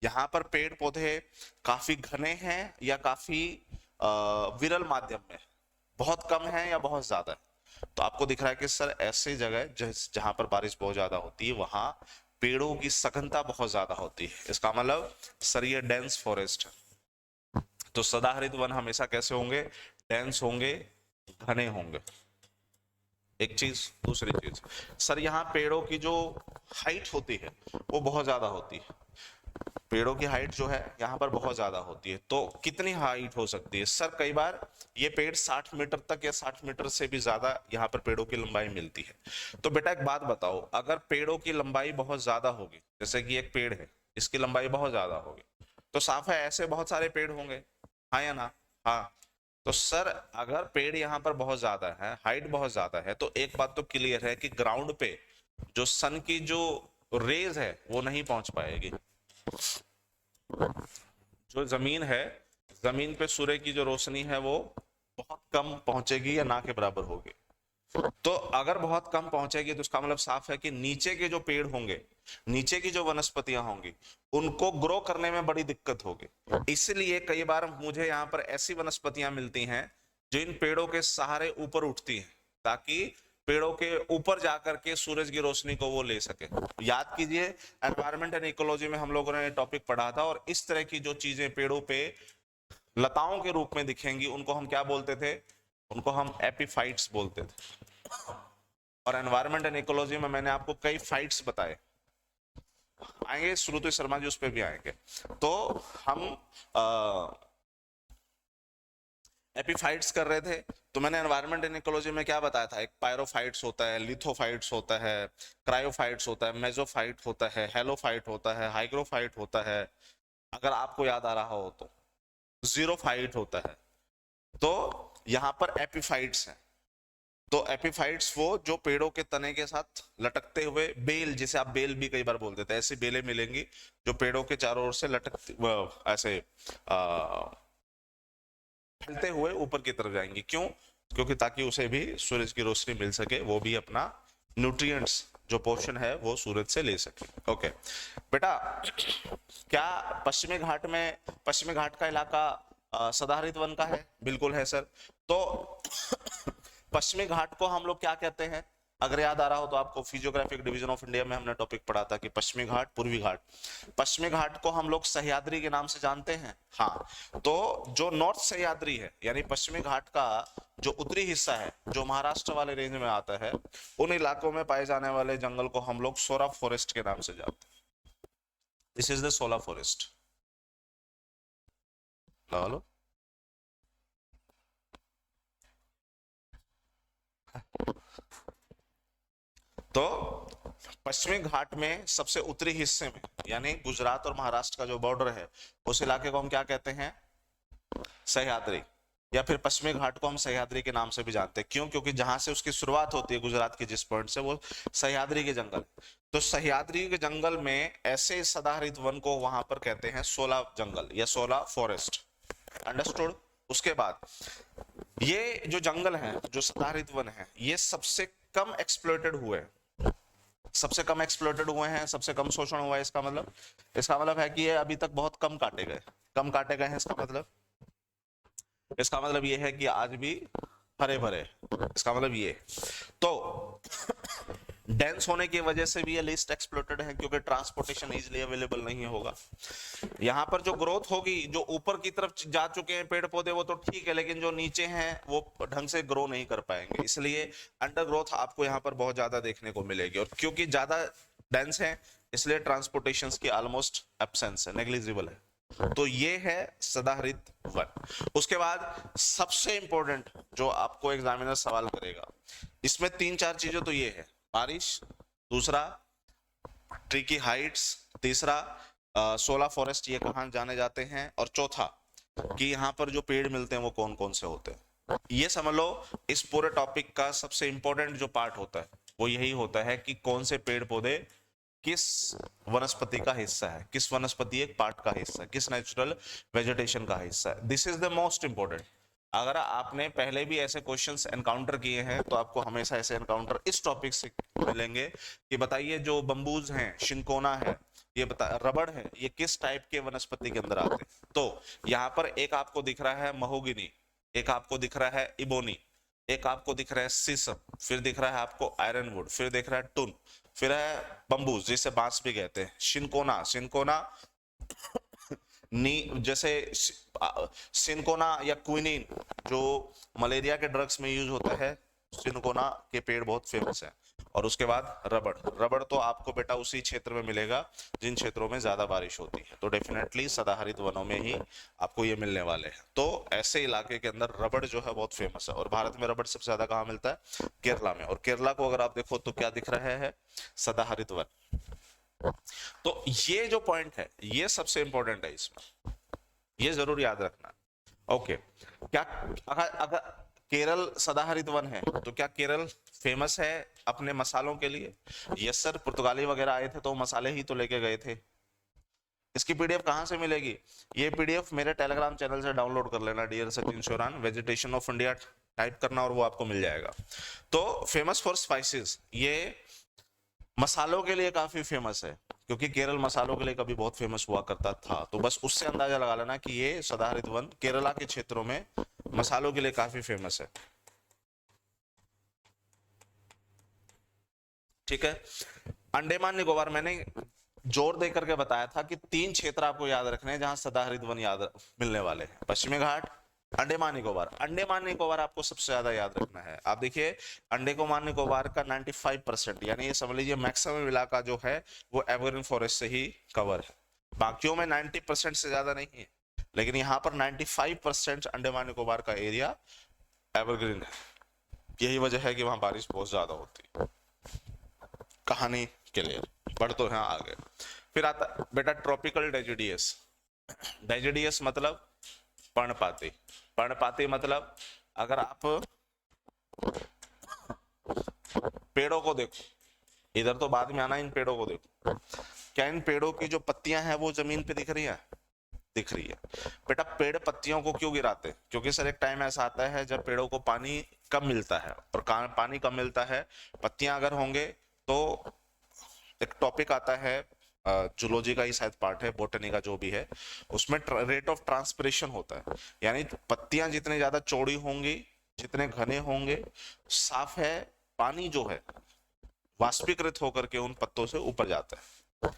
यहाँ पर पेड़ पौधे काफी घने हैं या काफी विरल माध्यम में, बहुत कम है या बहुत ज्यादा है? तो आपको दिख रहा है कि सर ऐसी जगह जहां पर बारिश बहुत ज्यादा होती है वहां पेड़ों की सघनता बहुत ज्यादा होती है। इसका मतलब सर ये डेंस फॉरेस्ट है। तो सदाहरित वन हमेशा कैसे होंगे? डेंस होंगे, घने होंगे। एक चीज। दूसरी चीज, सर यहाँ पेड़ों की जो हाइट होती है वो बहुत ज्यादा होती है। पेड़ों की हाइट जो है यहाँ पर बहुत ज्यादा होती है। तो कितनी हाइट हो सकती है? सर कई बार ये पेड़ 60 मीटर तक या 60 मीटर से भी ज्यादा यहाँ पर पेड़ों की लंबाई मिलती है। तो बेटा एक बात बताओ, अगर पेड़ों की लंबाई बहुत ज्यादा होगी, जैसे कि एक पेड़ है इसकी लंबाई बहुत ज्यादा होगी, तो साफ है ऐसे बहुत सारे पेड़ होंगे, हाँ या ना? हाँ। तो सर अगर पेड़ यहाँ पर बहुत ज्यादा है, हाइट बहुत ज्यादा है, तो एक बात तो क्लियर है कि ग्राउंड पे जो सन की जो रेज है वो नहीं पहुंच पाएगी। जो जमीन है, जमीन पे सूर्य की जो रोशनी है वो बहुत कम पहुंचेगी या ना के बराबर होगी। तो अगर बहुत कम पहुंचेगी तो उसका मतलब साफ है कि नीचे के जो पेड़ होंगे, नीचे की जो वनस्पतियां होंगी उनको ग्रो करने में बड़ी दिक्कत होगी। इसलिए कई बार मुझे यहाँ पर ऐसी वनस्पतियां मिलती हैं जो इन पेड़ों के सहारे ऊपर उठती हैं, ताकि पेड़ों के ऊपर जाकर के सूरज की रोशनी को वो ले सके। याद कीजिए एनवायरमेंट एंड इकोलॉजी में हम लोगों ने टॉपिक पढ़ा था, और इस तरह की जो चीजें पेड़ों पे लताओं के रूप में दिखेंगी उनको हम क्या बोलते थे? उनको हम एपीफाइट्स बोलते थे। और एनवायरमेंट एंड इकोलॉजी में मैंने आपको कई फाइट्स बताए, आएंगे श्रुति शर्मा जी उस पर भी आएंगे। तो हम एपीफाइट्स कर रहे थे, तो मैंने एनवायरनमेंट इन इकोलॉजी में क्या बताया था, एक पायरोफाइट्स होता है, लिथोफाइट्स होता है, क्रायोफाइट्स होता है, मेसोफाइट होता है, हेलोफाइट होता है, हाइग्रोफाइट होता है, अगर आपको याद आ रहा हो तो जीरोफाइट होता है। तो यहाँ पर एपीफाइट्स हैं। तो एपीफाइट्स वो जो पेड़ों के तने के साथ लटकते हुए, बेल जिसे आप बेल भी कई बार बोल देते हैं, ऐसी बेलें मिलेंगी जो पेड़ों के चारों ओर से लटकती ऐसे फैलते हुए ऊपर की तरफ जाएंगी। क्यों? क्योंकि ताकि उसे भी सूरज की रोशनी मिल सके, वो भी अपना न्यूट्रिएंट्स जो पोषण है वो सूरज से ले सके। ओके बेटा, क्या पश्चिमी घाट का इलाका सदाहरित वन का है? बिल्कुल है सर। तो पश्चिमी घाट को हम लोग क्या कहते हैं? अगर याद आ रहा हो तो आपको फिजियोग्राफिक डिवीजन ऑफ इंडिया में हमने टॉपिक पढ़ा था कि पश्चिमी घाट, पूर्वी घाट। पश्चिमी घाट को हम लोग सह्याद्री के नाम से जानते हैं। हाँ, तो जो नॉर्थ सह्याद्री है यानी पश्चिमी घाट का जो उत्तरी हिस्सा है, जो महाराष्ट्र वाले रेंज में आता है, उन इलाकों में पाए जाने वाले जंगल को हम लोग सोरा फॉरेस्ट के नाम से जानते हैं। दिस इज द सोला फॉरेस्ट। हेलो, तो पश्चिमी घाट में सबसे उत्तरी हिस्से में यानी गुजरात और महाराष्ट्र का जो बॉर्डर है, उस इलाके को हम क्या कहते हैं? सह्याद्री, या फिर पश्चिमी घाट को हम सह्याद्री के नाम से भी जानते हैं। क्यों? क्योंकि जहां से उसकी शुरुआत होती है गुजरात के जिस पॉइंट से, वो सह्याद्री के जंगल। तो सह्याद्री के जंगल में ऐसे सदाहरित वन को वहां पर कहते हैं सोला जंगल या सोला फॉरेस्ट। अंडरस्टूड? उसके बाद ये जो जंगल है, जो सदाहरित वन है, ये सबसे कम एक्सप्लॉइटेड हुए हैं, सबसे कम एक्सप्लॉइटेड हुए हैं, सबसे कम शोषण हुआ है। इसका मतलब है कि ये अभी तक बहुत कम काटे गए, कम काटे गए हैं। इसका मतलब ये है कि आज भी हरे भरे। इसका मतलब ये, तो डेंस होने की वजह से भी ये लिस्ट एक्सप्लॉइटेड है, क्योंकि ट्रांसपोर्टेशन इजीली अवेलेबल नहीं होगा। यहाँ पर जो ग्रोथ होगी, जो ऊपर की तरफ जा चुके हैं पेड़ पौधे वो तो ठीक है, लेकिन जो नीचे हैं वो ढंग से ग्रो नहीं कर पाएंगे, इसलिए अंडर ग्रोथ आपको यहाँ पर बहुत ज्यादा देखने को मिलेगी। और क्योंकि ज्यादा डेंस है, इसलिए ट्रांसपोर्टेशन की ऑलमोस्ट एब्सेंस है, नेग्लिजिबल है। तो ये है सदाहरित वन। उसके बाद सबसे इंपॉर्टेंट जो आपको एग्जामिनर सवाल करेगा, इसमें 3-4 चीजें तो ये है, बारिश, दूसरा ट्री की हाइट्स, तीसरा सोला फॉरेस्ट ये कहाँ जाने जाते हैं, और चौथा कि यहाँ पर जो पेड़ मिलते हैं वो कौन कौन से होते हैं। ये समझ लो इस पूरे टॉपिक का सबसे इंपॉर्टेंट जो पार्ट होता है वो यही होता है कि कौन से पेड़ पौधे किस वनस्पति का हिस्सा है, किस वनस्पति एक पार्ट का हिस्सा है, किस नेचुरल वेजिटेशन का हिस्सा है। This is the most important. अगर आपने पहले भी ऐसे क्वेश्चंस एनकाउंटर किए हैं तो आपको हमेशा ऐसे एनकाउंटर इस टॉपिक से मिलेंगे कि बताइए जो बम्बूज हैं, शिंकोना है, ये बता रबड़ है, ये किस टाइप के वनस्पति के अंदर आते हैं। तो यहाँ पर एक आपको दिख रहा है महोगिनी, एक आपको दिख रहा है इबोनी, एक आपको दिख रहा है सीसम, फिर दिख रहा है आपको आयरनवुड, फिर दिख रहा है टुन, फिर है बम्बूज जिसे बांस भी कहते हैं, शिंकोना, शिंकोना नी जैसे सिनकोना या क्विनिन जो मलेरिया के ड्रग्स में यूज होता है, सिनकोना के पेड़ बहुत फेमस है। और उसके बाद रबड़, रबड़ तो आपको बेटा उसी क्षेत्र में मिलेगा जिन क्षेत्रों में ज्यादा बारिश होती है, तो डेफिनेटली सदाहरित वनों में ही आपको ये मिलने वाले हैं। तो ऐसे इलाके के अंदर रबड़ जो है बहुत फेमस है। और भारत में रबड़ सबसे ज्यादा कहाँ मिलता है? केरला में। और केरला को अगर आप देखो तो क्या दिख रहा है? सदाहरित वन। तो ये जो पॉइंट है ये सबसे इंपॉर्टेंट है, इसमें ये जरूर याद रखना। ओके, क्या अगर केरल सदाहरित वन है तो क्या केरल फेमस है अपने मसालों के लिए? यस सर, पुर्तगाली वगैरह आए थे तो मसाले ही तो लेके गए थे। इसकी पीडीएफ कहां से मिलेगी? ये पीडीएफ मेरे टेलीग्राम चैनल से डाउनलोड कर लेना, dear Sachin Shoran, vegetation of India type करना और वो आपको मिल जाएगा। तो फेमस फॉर स्पाइसेस, ये मसालों के लिए काफी फेमस है, क्योंकि केरल मसालों के लिए कभी बहुत फेमस हुआ करता था। तो बस उससे अंदाजा लगा लेना कि ये सदाहरित वन केरला के क्षेत्रों में मसालों के लिए काफी फेमस है। ठीक है। अंडमान निकोबार, मैंने जोर देकर के बताया था कि 3 क्षेत्र आपको याद रखने हैं जहां सदाहरित वन याद मिलने वाले हैं, पश्चिमी घाट, अंडमान निकोबार। अंडमान निकोबार आपको सबसे ज्यादा याद रखना है। आप देखिए अंडमान निकोबार का 95% यानी ये समझ लीजिए मैक्सिमम इलाका जो है वो एवरग्रीन फॉरेस्ट से ही कवर है, बाकियों में 90% से ज्यादा नहीं है। लेकिन यहाँ पर 95% अंडमान निकोबार का एरिया एवरग्रीन है। यही वजह है कि वहां बारिश बहुत ज्यादा होती है। कहानी क्लियर, बढ़ तो यहाँ आगे। फिर आता बेटा ट्रॉपिकल डेजिडियस। डेजिडियस मतलब पर्णपाती। पर्णपाती मतलब अगर आप पेड़ों को देखो, इधर तो बाद में आना, इन पेड़ों को देखो, क्या इन पेड़ों की जो पत्तियां हैं वो जमीन पे दिख रही है? दिख रही है। बेटा पेड़ पत्तियों को क्यों गिराते हैं? क्योंकि सर एक टाइम ऐसा आता है जब पेड़ों को पानी कम मिलता है, और पानी कम मिलता है, पत्तियां अगर होंगे तो एक टॉपिक आता है, जूलॉजी का ही शायद पार्ट है, बोटनी का जो भी है, उसमें रेट ऑफ ट्रांसपिरेशन होता है। यानी पत्तियां जितने ज्यादा चौड़ी होंगी, जितने घने होंगे, साफ है, पानी जो है वाष्पीकृत होकर के उन पत्तों से ऊपर जाता है।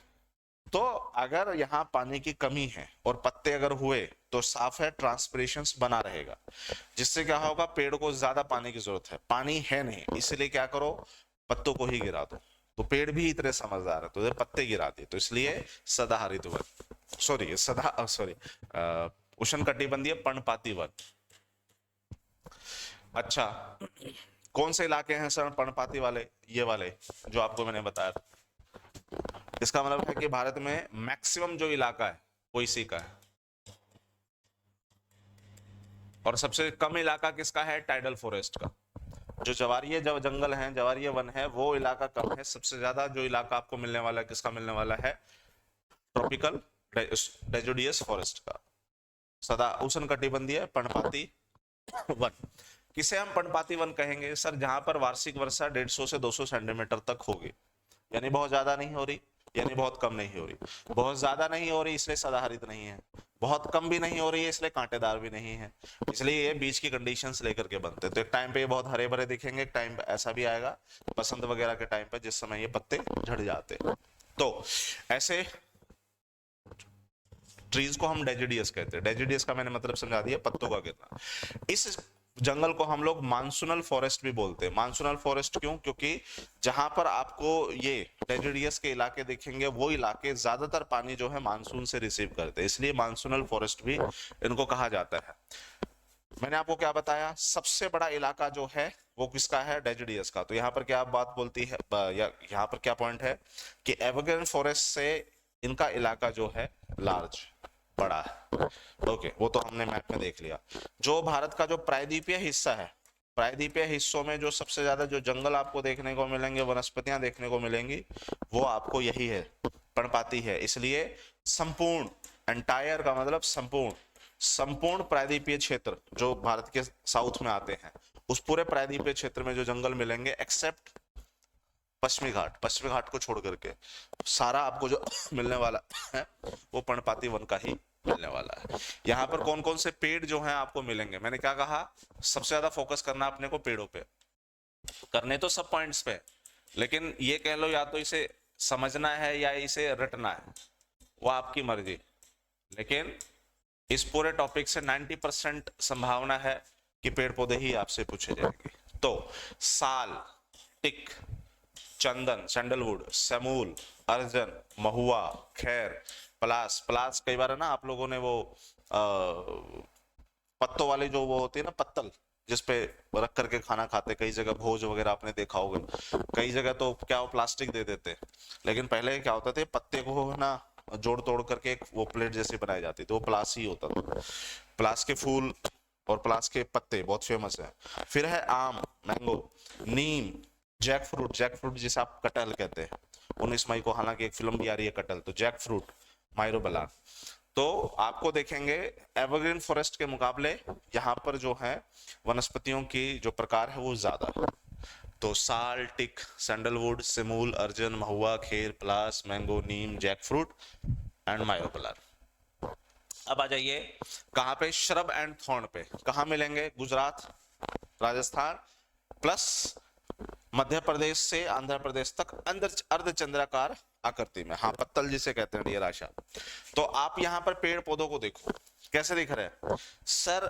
तो अगर यहाँ पानी की कमी है और पत्ते अगर हुए तो साफ है, ट्रांसपिरेशन बना रहेगा, जिससे क्या होगा, पेड़ को ज्यादा पानी की जरूरत है, पानी है नहीं, इसलिए क्या करो, पत्तों को ही गिरा दो। तो पेड़ भी इतने समझदार है, तो इधर पत्ते गिरा दिए, तो इसलिए सदाहरित वन, सॉरी उष्णकटिबंधीय पर्णपाती वन। अच्छा, कौन से इलाके हैं सर पर्णपाती वाले? ये वाले जो आपको मैंने बताया। इसका मतलब है कि भारत में मैक्सिमम जो इलाका है वो इसी का है, और सबसे कम इलाका किसका है? टाइडल फॉरेस्ट का। जो जवारीय जंगल है, जवारीय वन है, वो इलाका कम है। सबसे ज्यादा जो इलाका आपको मिलने वाला है, किसका मिलने वाला है? ट्रॉपिकल डेजिडियस फॉरेस्ट का, सदा उष्णकटिबंधीय पर्णपाती वन। किसे हम पर्णपाती वन कहेंगे? सर जहां पर वार्षिक वर्षा 150 से 200 सेंटीमीटर तक होगी, यानी बहुत ज्यादा नहीं हो रही, यानी बहुत कम नहीं हो रही। बहुत ज्यादा नहीं हो रही इसलिए सदाहरित नहीं है, बहुत कम भी नहीं हो रही है इसलिए कांटेदार भी नहीं है, इसलिए ये बीच की कंडीशंस लेकर के बनते हैं। तो एक टाइम पे ये बहुत हरे भरे दिखेंगे, एक टाइम ऐसा भी आएगा बसंत वगैरह के टाइम पे जिस समय ये पत्ते झड़ जाते हैं। तो ऐसे ट्रीज को हम डेजिडियस कहते हैं। डेजिडियस का मैंने मतलब समझा दिया, पत्तों का गिरना। इस जंगल को हम लोग मानसूनल फॉरेस्ट भी बोलते हैं। मानसूनल फॉरेस्ट क्यों? क्योंकि जहां पर आपको ये डेजिडियस के इलाके दिखेंगे, वो इलाके ज्यादातर पानी जो है मानसून से रिसीव करते हैं, इसलिए मानसूनल फॉरेस्ट भी इनको कहा जाता है। मैंने आपको क्या बताया? सबसे बड़ा इलाका जो है वो किसका है? डेजिडियस का। तो यहाँ पर क्या बात बोलती है, या यहाँ पर क्या पॉइंट है कि एवरग्रीन फॉरेस्ट से इनका इलाका जो है लार्ज, बड़ा है। ओके, वो तो हमने मैप में देख लिया। जो भारत का जो प्रायद्वीपीय हिस्सा है, प्रायद्वीपीय हिस्सों में जो सबसे ज्यादा जो जंगल आपको देखने को मिलेंगे, वनस्पतियां देखने को मिलेंगी, वो आपको यही है, पर्णपाती है। इसलिए संपूर्ण, एंटायर का मतलब संपूर्ण, संपूर्ण प्रायद्वीपीय क्षेत्र जो भारत के साउथ में आते हैं, उस पूरे प्रायद्वीपीय क्षेत्र में जो जंगल मिलेंगे, एक्सेप्ट पश्चिमी घाट, पश्चिमी घाट को छोड़ करके सारा आपको जो मिलने वाला है वो पर्णपाती वन का ही मिलने वाला है। यहाँ पर कौन कौन से पेड़ जो हैं आपको मिलेंगे? मैंने क्या कहा, सबसे ज्यादा फोकस करना अपने को पेड़ों पे, करने तो सब पॉइंट्स पे, लेकिन ये कह लो या तो इसे समझना है या इसे रटना है, वो आपकी मर्जी। लेकिन इस पूरे टॉपिक से 90% संभावना है कि पेड़ पौधे ही आपसे पूछे जाएंगे। तो साल, टिक, चंदन, सैंडलवुड, सेमूल, अर्जन, महुआ, खैर, पलास। पलास कई बार है ना, आप लोगों ने वो पत्तों वाले जो वो होती है ना पत्तल, जिसपे रख करके खाना खाते, कई जगह भोज वगैरह आपने देखा होगा, कई जगह तो क्या वो प्लास्टिक दे देते, लेकिन पहले क्या होता था, पत्ते को ना जोड़ तोड़ करके एक वो प्लेट जैसी बनाई जाती थी, वो प्लास ही होता था। प्लास के फूल और प्लास के पत्ते बहुत फेमस है। फिर है आम, मैंगो, नीम, जैक फ्रूट, जैक फ्रूट जिसे आप कटहल कहते हैं, 19 मई को हालांकि एक फिल्म भी आ रही है कटहल, तो जैक फ्रूट, माइरोबलान। तो आपको देखेंगे एवरग्रीन फॉरेस्ट के मुकाबले यहाँ पर जो है वनस्पतियों की जो प्रकार है वो ज्यादा है। तो साल, टिक, सैंडलवुड, सिमूल, अर्जुन, महुआ, खेर, पलास, मैंगो, नीम, जैक फ्रूट एंड माइरोबलान। अब आ जाइए कहाँ पे? श्रब एंड थॉर्न पे। कहाँ मिलेंगे? गुजरात, राजस्थान प्लस मध्य प्रदेश से आंध्र प्रदेश तक, अंदर अर्धचंद्राकार आकृति में। हाँ, पत्तल जिसे कहते हैं डियर आशा। तो आप यहाँ पर पेड़ पौधों को देखो कैसे दिख रहे हैं सर,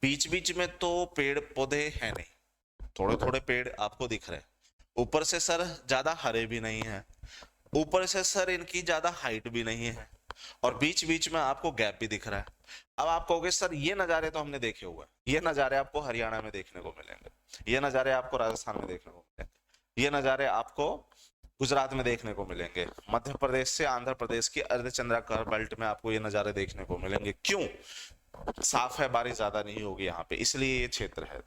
बीच बीच में तो पेड़ पौधे हैं नहीं, थोड़े थोड़े पेड़ आपको दिख रहे हैं। ऊपर से सर ज्यादा हरे भी नहीं है, ऊपर से सर इनकी ज्यादा हाइट भी नहीं है, और बीच बीच में आपको गैप भी दिख रहा है। अब आप कहोगे सर ये नज़ारे तो हमने देखे हुए हैं, ये नज़ारे आपको हरियाणा में देखने को मिलेंगे, ये नज़ारे आपको राजस्थान में देखने को मिलेंगे, ये नज़ारे आपको गुजरात में देखने को मिलेंगे, मध्य प्रदेश से आंध्र प्रदेश की अर्धचंद्राकार बेल्ट में आपको ये नज़ारे देखने को मिलेंगे। क्यों? साफ है, बारिश ज्यादा नहीं होगी यहाँ पे, इसलिए ये क्षेत्र है।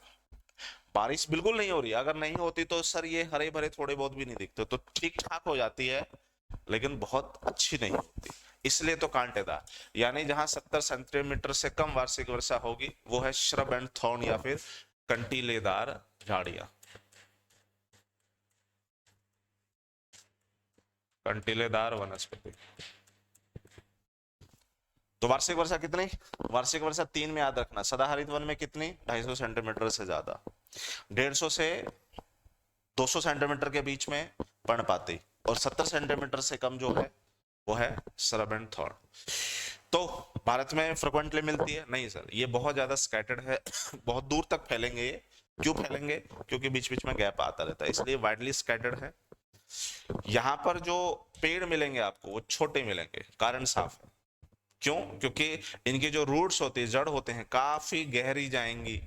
बारिश बिल्कुल नहीं हो रही, अगर नहीं होती तो सर ये हरे भरे थोड़े बहुत भी नहीं दिखते, तो ठीक ठाक हो जाती है लेकिन बहुत अच्छी नहीं होती, इसलिए तो कांटेदार। यानी जहां 70 सेंटीमीटर से कम वार्षिक वर्षा होगी वो है श्रब एंड थॉर्न या फिर कंटीलेदार झाड़ियां। कंटीलेदार वनस्पति। तो वार्षिक वर्षा कितनी? वार्षिक वर्षा 3 में याद रखना। सदाहरित वन में कितनी? 250 सेंटीमीटर से ज्यादा। 150 से 200 सेंटीमीटर के बीच में पर्णपाती, और 70 सेंटीमीटर से कम जो है वो है श्रब एंड थॉर्न। तो भारत में फ्रिक्वेंटली मिलती है? नहीं सर, ये बहुत ज्यादा स्कैटर्ड है, बहुत दूर तक फैलेंगे ये। क्यों फैलेंगे? क्योंकि बीच बीच में गैप आता रहता है, इसलिए वाइडली स्कैटर्ड है। यहाँ पर जो पेड़ मिलेंगे आपको वो छोटे मिलेंगे, कारण साफ है। क्यों? क्योंकि इनकी जो रूट्स होती है, जड़ होते हैं, काफी गहरी जाएंगी।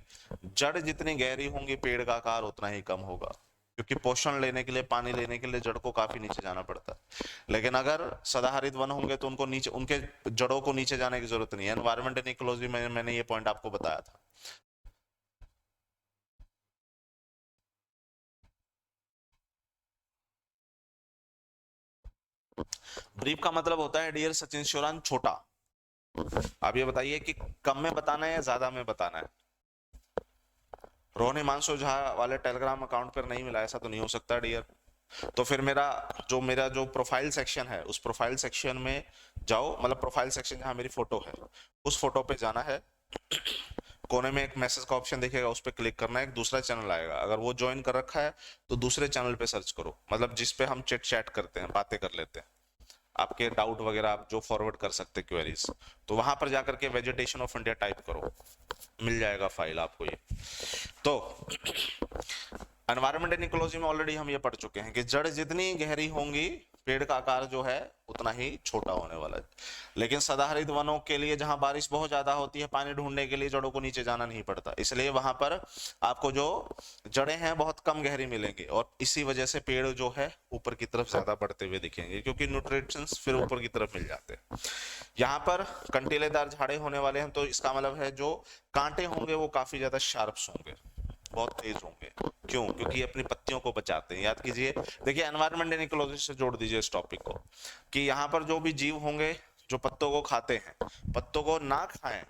जड़ जितनी गहरी होंगी पेड़ का आकार उतना ही कम होगा, क्योंकि पोषण लेने के लिए, पानी लेने के लिए जड़ को काफी नीचे जाना पड़ता है। लेकिन अगर सदाहरित वन होंगे तो उनको नीचे, उनके जड़ों को नीचे जाने की जरूरत नहीं है। एनवायरमेंट एंड इकोलॉजी में मैंने ये पॉइंट आपको बताया था। ब्रीफ का मतलब होता है डियर सचिन शिवरान छोटा। आप ये बताइए कि कम में बताना है या ज्यादा में बताना है? रोहन हिमांशु झा वाले टेलीग्राम अकाउंट पर नहीं मिला, ऐसा तो नहीं हो सकता डियर। तो फिर मेरा जो प्रोफाइल सेक्शन है, उस प्रोफाइल सेक्शन में जाओ, मतलब प्रोफाइल सेक्शन जहां मेरी फोटो है उस फोटो पे जाना है। कोने में एक मैसेज का ऑप्शन दिखेगा, उस पर क्लिक करना है, एक दूसरा चैनल आएगा। अगर वो ज्वाइन कर रखा है तो दूसरे चैनल पे सर्च करो, मतलब जिस पे हम चिट चैट करते हैं, बातें कर लेते हैं, आपके डाउट वगैरह आप जो फॉरवर्ड कर सकते क्वेरीज, तो वहां पर जाकर के वेजिटेशन ऑफ इंडिया टाइप करो, मिल जाएगा फाइल आपको ये। तो एनवायरमेंट एंड इकोलॉजी में ऑलरेडी हम ये पढ़ चुके हैं कि जड़ जितनी गहरी होंगी पेड़ का आकार जो है उतना ही छोटा होने वाला है। लेकिन सदाहरित वनों के लिए जहां बारिश बहुत ज्यादा होती है, पानी ढूंढने के लिए जड़ों को नीचे जाना नहीं पड़ता, इसलिए वहां पर आपको जो जड़ें हैं बहुत कम गहरी मिलेंगी, और इसी वजह से पेड़ जो है ऊपर की तरफ ज्यादा बढ़ते हुए दिखेंगे, क्योंकि न्यूट्रिएंट्स फिर ऊपर की तरफ मिल जाते हैं। यहाँ पर कंटीलेदार झाड़े होने वाले हैं, तो इसका मतलब है जो कांटे होंगे वो काफी ज्यादा शार्प्स होंगे, बहुत तेज होंगे। क्यों? क्योंकि अपनी पत्तियों को बचाते हैं। याद कीजिए, देखिए एनवायरमेंट एंड इकोलॉजी से जोड़ दीजिए इस टॉपिक को, कि यहाँ पर जो भी जीव होंगे जो पत्तों को खाते हैं, पत्तों को ना खाएं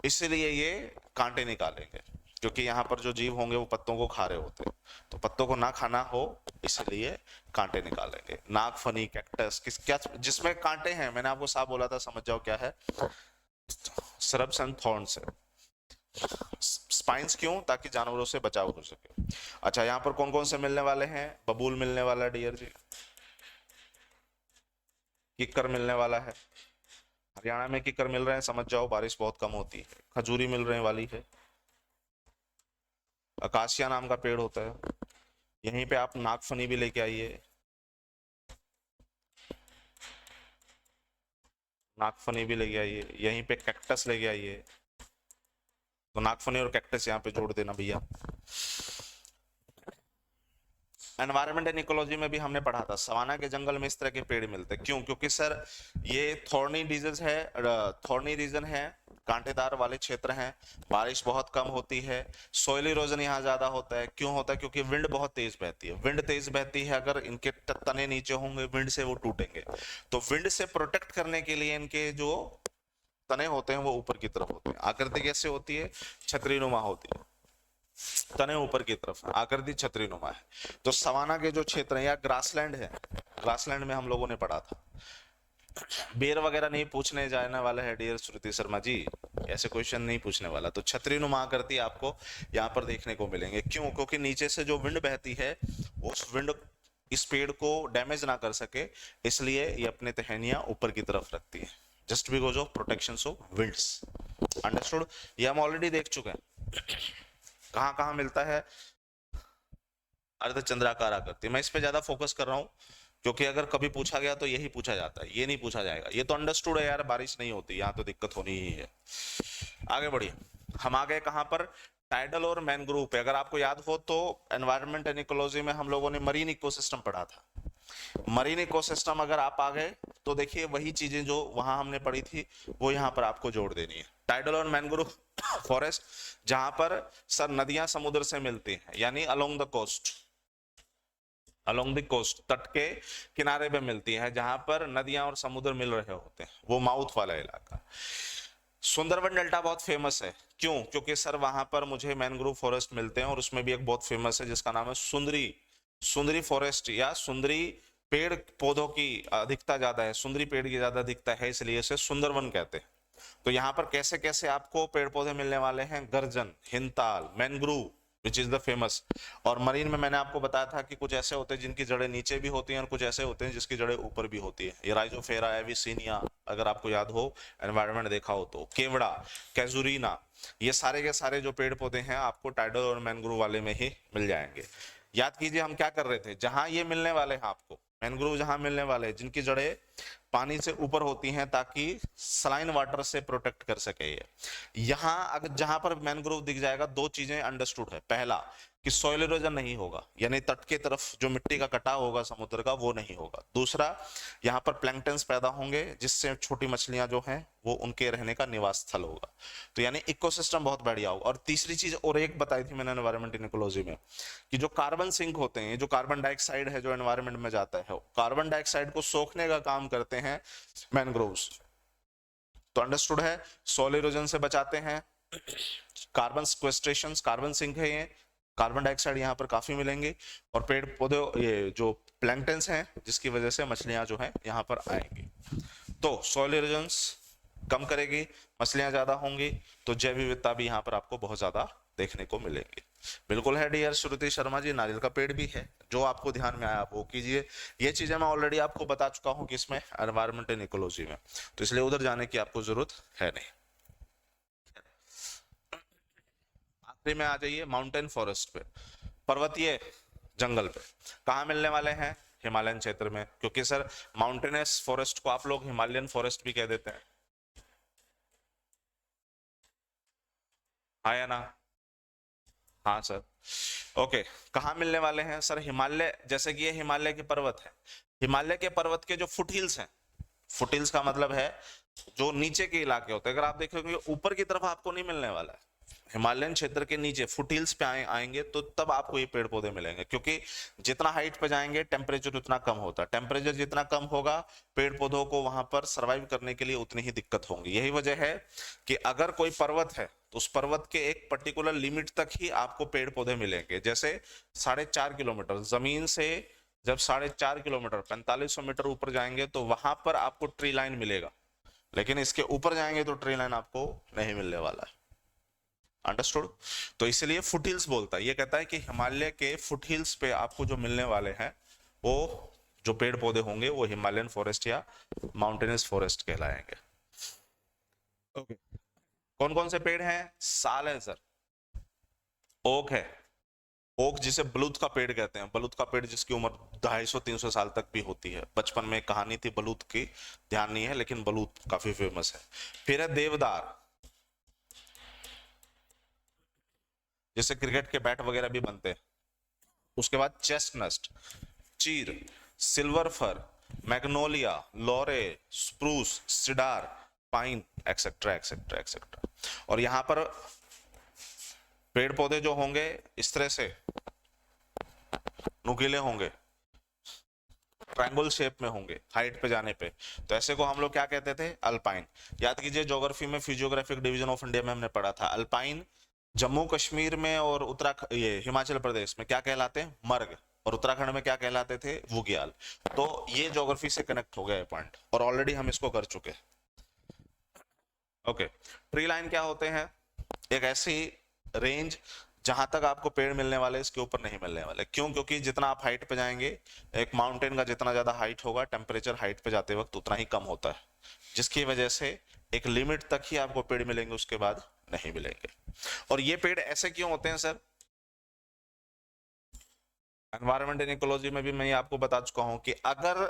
इसलिए ये कांटे निकालेंगे, क्योंकि यहाँ पर जो जीव होंगे वो पत्तों को खा रहे होते हैं, तो पत्तों को ना खाना हो इसलिए कांटे निकालेंगे। नाग फनी, कैक्टस, किस क्या जिसमें कांटे हैं, मैंने आपको साफ बोला था, समझ जाओ क्या है, श्रब्स एंड थॉर्न्स है। स्पाइंस क्यों? ताकि जानवरों से बचाव हो सके। अच्छा, यहाँ पर कौन कौन से मिलने वाले हैं? बबूल मिलने वाला है डियर जी, किक्कर मिलने वाला है, हरियाणा में किक्कर मिल रहे हैं, समझ जाओ बारिश बहुत कम होती है। खजूरी मिलने वाली है, अकाशिया नाम का पेड़ होता है। यहीं पे आप नागफनी भी लेके आइए, नागफनी भी लेके आइए, यहीं पे कैक्टस लेके आइए, तो नागफनी और कैक्टस यहाँ पे जोड़ देना भैया। एनवायरमेंट एंड इकोलॉजी में भी हमने पढ़ा था, सवाना के जंगल में इस तरह के पेड़ मिलते हैं। क्यों? क्योंकि सर ये थॉर्नी डिजीज है, थॉर्नी रीजन है, कांटेदार वाले क्षेत्र हैं, बारिश बहुत कम होती है, सोइल इरोजन यहाँ ज्यादा होता है। क्यों होता है? क्योंकि विंड बहुत तेज बहती है। विंड तेज बहती है, अगर इनके तने नीचे होंगे विंड से वो टूटेंगे, तो विंड से प्रोटेक्ट करने के लिए इनके जो तने होते हैं वो ऊपर की तरफ होते हैं। आकृति कैसे होती है? छतरीनुमा होती है, तने ऊपर की तरफ, आकृति छतरीनुमा है। तो सवाना के जो क्षेत्र है या ग्रासलैंड है, ग्रासलैंड में हम लोगों ने पढ़ा था। बेर वगैरह नहीं पूछने जाने वाला है डियर श्रुति शर्मा जी, ऐसे क्वेश्चन नहीं पूछने वाला। तो छतरीनुमा आकृति आपको यहाँ पर देखने को मिलेंगे। क्यों? क्योंकि नीचे से जो विंड बहती है उस विंड इस पेड़ को डैमेज ना कर सके, इसलिए ये अपने टहनियां ऊपर की तरफ रखती है, just because of protection of winds. Understood? ये हम ऑलरेडी देख चुके हैं। कहाँ कहाँ मिलता है? अर्धचंद्राकार आकृति। मैं इस पे ज्यादा फोकस कर रहा हूँ क्योंकि अगर कभी पूछा गया तो यही पूछा जाता है, ये नहीं पूछा जाएगा। ये तो अंडरस्टूड है यार, बारिश नहीं होती, यहाँ तो दिक्कत होनी ही है। आगे बढ़िए, हम आ गए कहाँ पर, टाइडल और मैनग्रोव पे। अगर आपको याद हो तो एनवायरनमेंट एंड इकोलॉजी में हम लोगों ने मरीन इकोसिस्टम पढ़ा था। मरीन इकोसिस्टम अगर आप आ गए तो देखिए वही चीजें जो वहां हमने पढ़ी थी वो यहाँ पर आपको जोड़ देनी है। टाइडल और मैनग्रोव फॉरेस्ट, जहां पर सर नदियां समुद्र से मिलती हैं, यानी along the coast, along the coast, तट के किनारे पे मिलती है, जहां पर नदियां और समुद्र मिल रहे होते हैं, वो माउथ वाला इलाका। सुंदरवन डेल्टा बहुत फेमस है, क्यों? क्योंकि सर वहां पर मुझे मैनग्रोव फॉरेस्ट मिलते हैं, और उसमें भी एक बहुत फेमस है जिसका नाम है सुंदरी, सुंदरी फॉरेस्ट, या सुंदरी पेड़ पौधों की अधिकता ज्यादा है, सुंदरी पेड़ की ज्यादा अधिकता है, इसलिए इसे सुंदरवन कहते हैं। तो यहाँ पर कैसे कैसे आपको पेड़ पौधे मिलने वाले हैं, गर्जन, हिंताल, mangrove which is the famous. और मरीन में मैंने आपको बताया था कि कुछ ऐसे होते हैं जिनकी जड़ें नीचे भी होती हैं, और कुछ ऐसे होते हैं जिसकी जड़ें ऊपर भी होती है। ये राइजोफेरा, एविसिनिया, अगर आपको याद हो, एनवायरनमेंट देखा हो तो, केवड़ा, कैजुरीना, ये सारे के सारे जो पेड़ पौधे हैं आपको टाइडल और मैनग्रोव वाले में ही मिल जाएंगे। याद कीजिए हम क्या कर रहे थे, जहां ये मिलने वाले हैं आपको, मैनग्रोव जहां मिलने वाले हैं जिनकी जड़ें पानी से ऊपर होती हैं ताकि सलाइन वाटर से प्रोटेक्ट कर सके ये। यहां अगर जहां पर मैनग्रोव दिख जाएगा, दो चीजें अंडरस्टूड है। पहला कि सॉइल इरोजन नहीं होगा, यानी तट के तरफ जो मिट्टी का कटाव होगा समुद्र का वो नहीं होगा। दूसरा, यहाँ पर प्लैंकटन्स पैदा होंगे जिससे छोटी मछलियां जो हैं वो उनके रहने का निवास स्थल होगा। तो यानी इकोसिस्टम बहुत बढ़िया होगा। और तीसरी चीज और एक बताई थी मैंने एनवायरमेंट इन इकोलॉजी में, कि जो कार्बन सिंक होते हैं, जो कार्बन डाइऑक्साइड है जो एनवायरमेंट में जाता है, कार्बन डाइऑक्साइड को सोखने का काम करते हैं मैनग्रोव्स। तो अंडरस्टूड है, सॉइल इरोजन से बचाते हैं, कार्बन सिक्वेस्ट्रेशन, कार्बन सिंक है ये, कार्बन डाइऑक्साइड यहाँ पर काफी मिलेंगे, और पेड़ पौधे ये जो प्लैंकटन्स हैं जिसकी वजह से मछलियां जो हैं यहाँ पर आएंगी। तो सॉइल इरोजन कम करेगी, मछलियां ज्यादा होंगी, तो जैव विविधता भी यहाँ पर आपको बहुत ज्यादा देखने को मिलेगी। बिल्कुल है डियर श्रुति शर्मा जी, नारियल का पेड़ भी है, जो आपको ध्यान में आया वो कीजिए। ये चीजें मैं ऑलरेडी आपको बता चुका हूँ किसमें, एनवायरमेंट एंड इकोलॉजी में, तो इसलिए उधर जाने की आपको जरूरत है नहीं। आखिरी में आ जाइए माउंटेन फॉरेस्ट पे, पर्वतीय जंगल पे। कहाँ मिलने वाले हैं, हिमालयन क्षेत्र में, क्योंकि सर माउंटेनस फॉरेस्ट को आप लोग हिमालयन फॉरेस्ट भी कह देते हैं, हाँ या ना? हाँ सर। ओके, कहाँ मिलने वाले हैं सर, हिमालय, जैसे कि ये हिमालय के पर्वत है, हिमालय के पर्वत के जो फुट हिल्स हैं, फुट हिल्स का मतलब है जो नीचे के इलाके होते हैं, अगर आप देखेंगे ऊपर की तरफ आपको नहीं मिलने वाला है, हिमालयन क्षेत्र के नीचे फुट हिल्स पे आएंगे तो तब आपको ये पेड़ पौधे मिलेंगे, क्योंकि जितना हाइट पे जाएंगे टेम्परेचर उतना कम होता है, टेम्परेचर जितना कम होगा पेड़ पौधों को वहां पर सरवाइव करने के लिए उतनी ही दिक्कत होगी। यही वजह है कि अगर कोई पर्वत है तो उस पर्वत के एक पर्टिकुलर लिमिट तक ही आपको पेड़ पौधे मिलेंगे। जैसे 4.5 किलोमीटर जमीन से जब 4.5 किलोमीटर 4500 मीटर ऊपर जाएंगे तो वहां पर आपको ट्री लाइन मिलेगा, लेकिन इसके ऊपर जाएंगे तो ट्री लाइन आपको नहीं मिलने वाला है। अंडरस्टूड? तो इसलिए फुट हिल्स बोलता है, ये कहता है कि हिमालय के फुट हिल्स पे आपको जो मिलने वाले हैं वो जो पेड़ पौधे होंगे वो हिमालयन फॉरेस्ट या माउंटेनस फॉरेस्ट कहलाएंगे। ओके, कौन कौन से पेड़ हैं? साल है सर, ओक है, ओक जिसे बलूत का पेड़ कहते हैं, बलूत का पेड़ जिसकी उम्र 250-300 साल तक भी होती है। बचपन में कहानी थी बलूत की, ध्यान नहीं है, लेकिन बलूत काफी फेमस है। फिर है देवदार, जिससे क्रिकेट के बैट वगैरह भी बनते हैं। उसके बाद चेस्टनट, चीर, silver fir, magnolia, laurel, spruce, cedar, pine, etcetera etcetera etcetera. और यहां पर पेड़ पौधे जो होंगे इस तरह से नुकीले होंगे, ट्रायंगल शेप में होंगे हाइट पे जाने पे, तो ऐसे को हम लोग क्या कहते थे? अल्पाइन। याद कीजिए ज्योग्राफी में फिजियोग्राफिक डिवीजन ऑफ इंडिया में हमने पढ़ा था, अल्पाइन जम्मू कश्मीर में और उत्तराखंड, ये हिमाचल प्रदेश में क्या कहलाते हैं? मर्ग। और उत्तराखंड में क्या कहलाते थे? बुग्याल। तो ये ज्योग्राफी से कनेक्ट हो गया ये पॉइंट, और ऑलरेडी हम इसको कर चुके हैं। ओके, ट्री लाइन क्या होते हैं? एक ऐसी रेंज जहां तक आपको पेड़ मिलने वाले, इसके ऊपर नहीं मिलने वाले। क्यों? क्योंकि जितना आप हाइट पे जाएंगे, एक माउंटेन का जितना ज्यादा हाइट होगा, टेम्परेचर हाइट पे जाते वक्त उतना ही कम होता है, जिसकी वजह से एक लिमिट तक ही आपको पेड़ मिलेंगे, उसके बाद नहीं मिलेंगे। और ये पेड़ ऐसे क्यों होते हैं सर? एनवायरमेंट एंड इकोलॉजी में भी मैं ये आपको बता चुका हूं कि अगर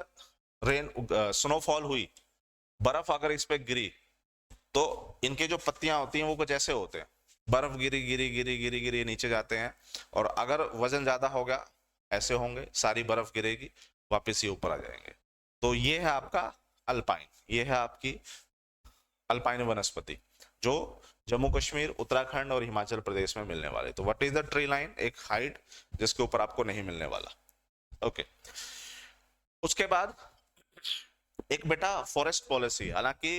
रेन स्नोफॉल हुई, बर्फ अगर इस पे गिरी, तो इनके जो पत्तियां होती हैं वो कुछ ऐसे होते हैं, बर्फ गिरी गिरी गिरी गिरी गिरी नीचे जाते हैं, और अगर वजन ज्यादा हो गया ऐसे होंगे, सारी बर्फ गिरेगी, वापस ये ऊपर आ जाएंगे। तो ये है आपका अल्पाइन, ये है आपकी अल्पाइन वनस्पति, जो जम्मू कश्मीर, उत्तराखंड और हिमाचल प्रदेश में मिलने वाले। तो what is the tree line? एक हाइट जिसके ऊपर आपको नहीं मिलने वाला। ओके, उसके बाद एक बेटा फॉरेस्ट पॉलिसी, हालांकि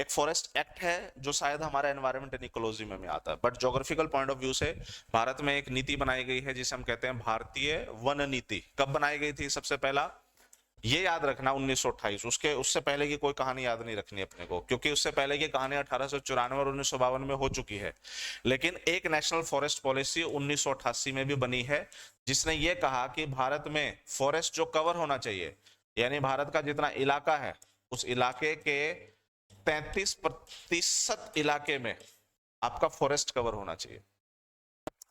एक फॉरेस्ट एक्ट है जो शायद हमारा एनवायरमेंट एंड इकोलॉजी में आता है, but geographical point of view से भारत में एक नीति बनाई गई है जिसे हम कहते हैं भारतीय वन नीति। कब बनाई गई थी? सबसे पहला ये याद रखना 1928, उसके उससे पहले की कोई कहानी याद नहीं रखनी अपने को, क्योंकि उससे पहले की कहानी 1894 और 1952 में हो चुकी है। लेकिन एक नेशनल फॉरेस्ट पॉलिसी 1988 में भी बनी है, जिसने ये कहा कि भारत में फॉरेस्ट जो कवर होना चाहिए, यानी भारत का जितना इलाका है उस इलाके के 33% इलाके में आपका फॉरेस्ट कवर होना चाहिए।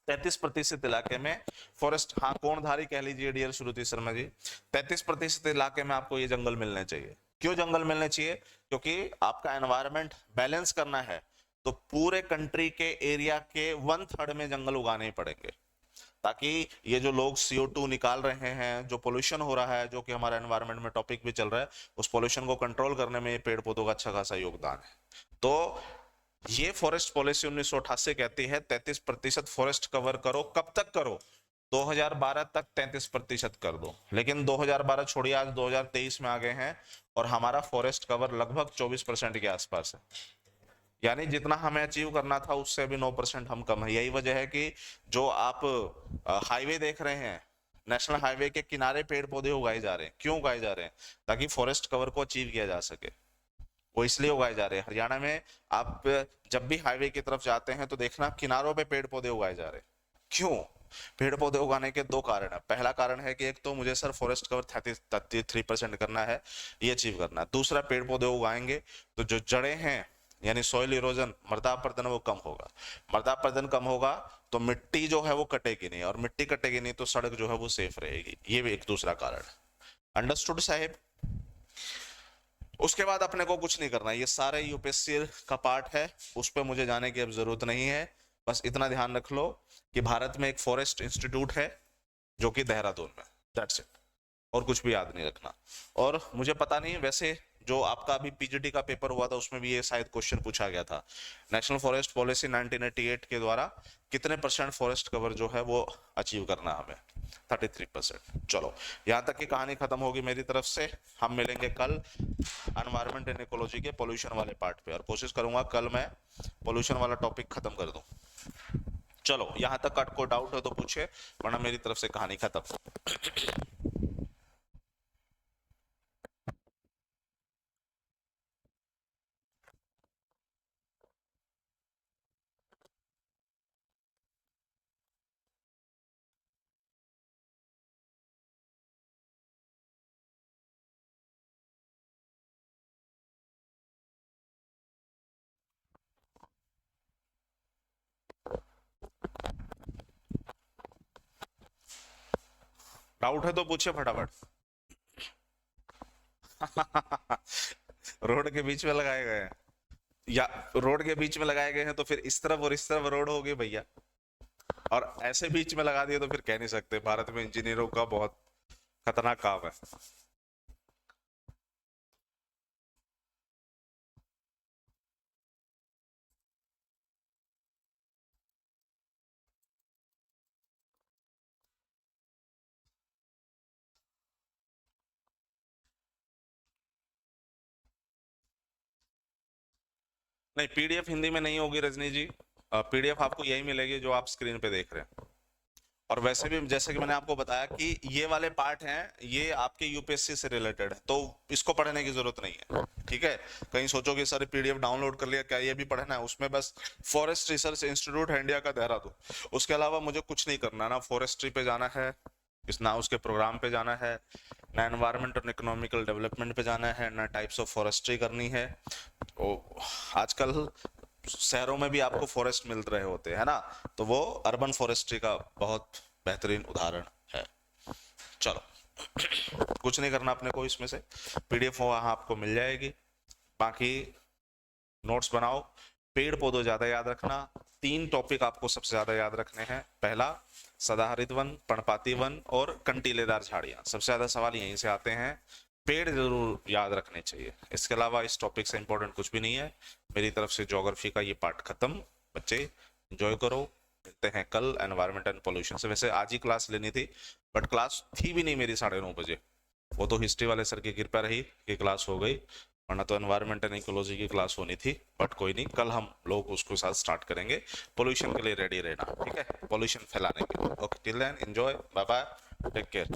33% इलाके में फॉरेस्ट, हाँ कोणधारी कह लीजिए डियर श्रुति शर्मा जी, 33% इलाके में आपको ये जंगल मिलने चाहिए। क्यों जंगल मिलने चाहिए? क्योंकि आपका एनवायरनमेंट बैलेंस करना है, तो पूरे कंट्री के एरिया के 1/3 में जंगल उगाने ही पड़ेंगे, ताकि ये जो लोग CO2 निकाल रहे हैं, जो पोल्यूशन हो रहा है, जो कि हमारे एनवायरनमेंट में टॉपिक भी चल रहा है, उस पोल्यूशन को कंट्रोल करने में पेड़ पौधों का अच्छा खासा योगदान है। तो ये फॉरेस्ट पॉलिसी 1988 कहती है 33% फॉरेस्ट कवर करो। कब तक करो? 2012 तक 33% कर दो। लेकिन 2012 छोड़िए, आज 2023 में आ गए हैं और हमारा फॉरेस्ट कवर लगभग 24% के आसपास है, यानी जितना हमें अचीव करना था उससे भी 9% हम कम है। यही वजह है कि जो आप हाईवे देख रहे हैं, नेशनल हाईवे के किनारे पेड़ पौधे उगाए जा रहे हैं। क्यों उगाए जा रहे हैं? ताकि फॉरेस्ट कवर को अचीव किया जा सके, वो इसलिए उगाए जा रहे हैं। हरियाणा में आप जब भी हाईवे की तरफ जाते हैं तो देखना किनारों पे पेड़ पौधे उगाए जा रहे हैं। क्यों? पेड़ पौधे उगाने के दो कारण है। पहला कारण है कि एक तो मुझे सर फॉरेस्ट कवर 33% करना है, ये अचीव करना है। दूसरा, पेड़ पौधे उगाएंगे तो जो जड़ें हैं, यानी सॉइल इरोजन, मृदा अपरदन, वो कम होगा। मृदा अपरदन कम होगा तो मिट्टी जो है वो कटेगी नहीं, और मिट्टी कटेगी नहीं तो सड़क जो है वो सेफ रहेगी। ये भी एक दूसरा कारण है। अंडरस्टूड साहेब? उसके बाद अपने को कुछ नहीं करना, ये सारे यूपीएससी का पार्ट है, उस पर मुझे जाने की अब जरूरत नहीं है। बस इतना ध्यान रख लो कि भारत में एक फॉरेस्ट इंस्टीट्यूट है जो कि देहरादून में, दैट्स इट, और कुछ भी याद नहीं रखना। और मुझे पता नहीं, वैसे जो आपका अभी पीजीटी का पेपर हुआ था उसमें भी ये शायद क्वेश्चन पूछा गया था, नेशनल फॉरेस्ट पॉलिसी 1988 के द्वारा कितने % फॉरेस्ट कवर जो है वो अचीव करना हमें? 33%। चलो, यहाँ तक की कहानी खत्म होगी मेरी तरफ से। हम मिलेंगे कल एनवायरमेंट एंड इकोलॉजी के पोल्यूशन वाले पार्ट पे, और कोशिश करूंगा कल मैं पोल्यूशन वाला टॉपिक खत्म कर दूं। चलो, यहाँ तक का कोई डाउट है तो पूछे, वरना मेरी तरफ से कहानी खत्म। डाउट है तो पूछे फटाफट। रोड के बीच में लगाए गए हैं, या रोड के बीच में लगाए गए हैं तो फिर इस तरफ और इस तरफ रोड होगी भैया, और ऐसे बीच में लगा दिए तो फिर कह नहीं सकते। भारत में इंजीनियरों का बहुत खतरनाक काम है। नहीं, पीडीएफ हिंदी में नहीं होगी रजनी जी, पीडीएफ आपको यही मिलेगी जो आप स्क्रीन पे देख रहे हैं। और वैसे भी जैसे कि मैंने आपको बताया कि ये वाले पार्ट हैं, ये आपके यूपीएससी से रिलेटेड है, तो इसको पढ़ने की जरूरत नहीं है, ठीक है? कहीं सोचोगे सर पीडीएफ डाउनलोड कर लिया, क्या ये भी पढ़ना है? उसमें बस फॉरेस्ट रिसर्च इंस्टीट्यूट है इंडिया का, देहरादून, उसके अलावा मुझे कुछ नहीं करना। ना फॉरेस्ट्री पे जाना है, इस ना उसके प्रोग्राम पे जाना है, ना एनवायरमेंट और इकोनॉमिकल डेवलपमेंट पे जाना है, ना टाइप्स ऑफ फॉरेस्ट्री करनी है। तो आजकल शहरों में भी आपको फॉरेस्ट मिल रहे होते हैं ना, तो वो अर्बन फॉरेस्ट्री का बहुत बेहतरीन उदाहरण है। चलो कुछ नहीं करना अपने को, इसमें से पीडीएफ वहाँ आपको मिल जाएगी। बाकी नोट्स बनाओ। पेड़ पौधे ज्यादा याद रखना। 3 टॉपिक आपको सबसे ज्यादा याद रखने हैं। पहला सदाहरित वन, पर्णपाती वन और कंटीलेदार झाड़ियां। सबसे ज्यादा सवाल यहीं से आते हैं। पेड़ जरूर याद रखने चाहिए। इसके अलावा इस टॉपिक से इंपॉर्टेंट कुछ भी नहीं है। मेरी तरफ से ज्योग्राफी का ये पार्ट खत्म। बच्चे एंजॉय करो। मिलते हैं कल एनवायरमेंट एंड पोल्यूशन से। वैसे आज ही क्लास लेनी थी, बट क्लास थी भी नहीं मेरी 9:30 बजे। वो तो हिस्ट्री वाले सर की कृपा रही कि क्लास हो गई, वरना तो एनवायरमेंट एंड इकोलॉजी की क्लास होनी थी। बट कोई नहीं, कल हम लोग उसको साथ स्टार्ट करेंगे। पोल्यूशन के लिए रेडी रहना, ठीक है, पोल्यूशन फैलाने के लिए। Okay, till then enjoy, bye bye, take care.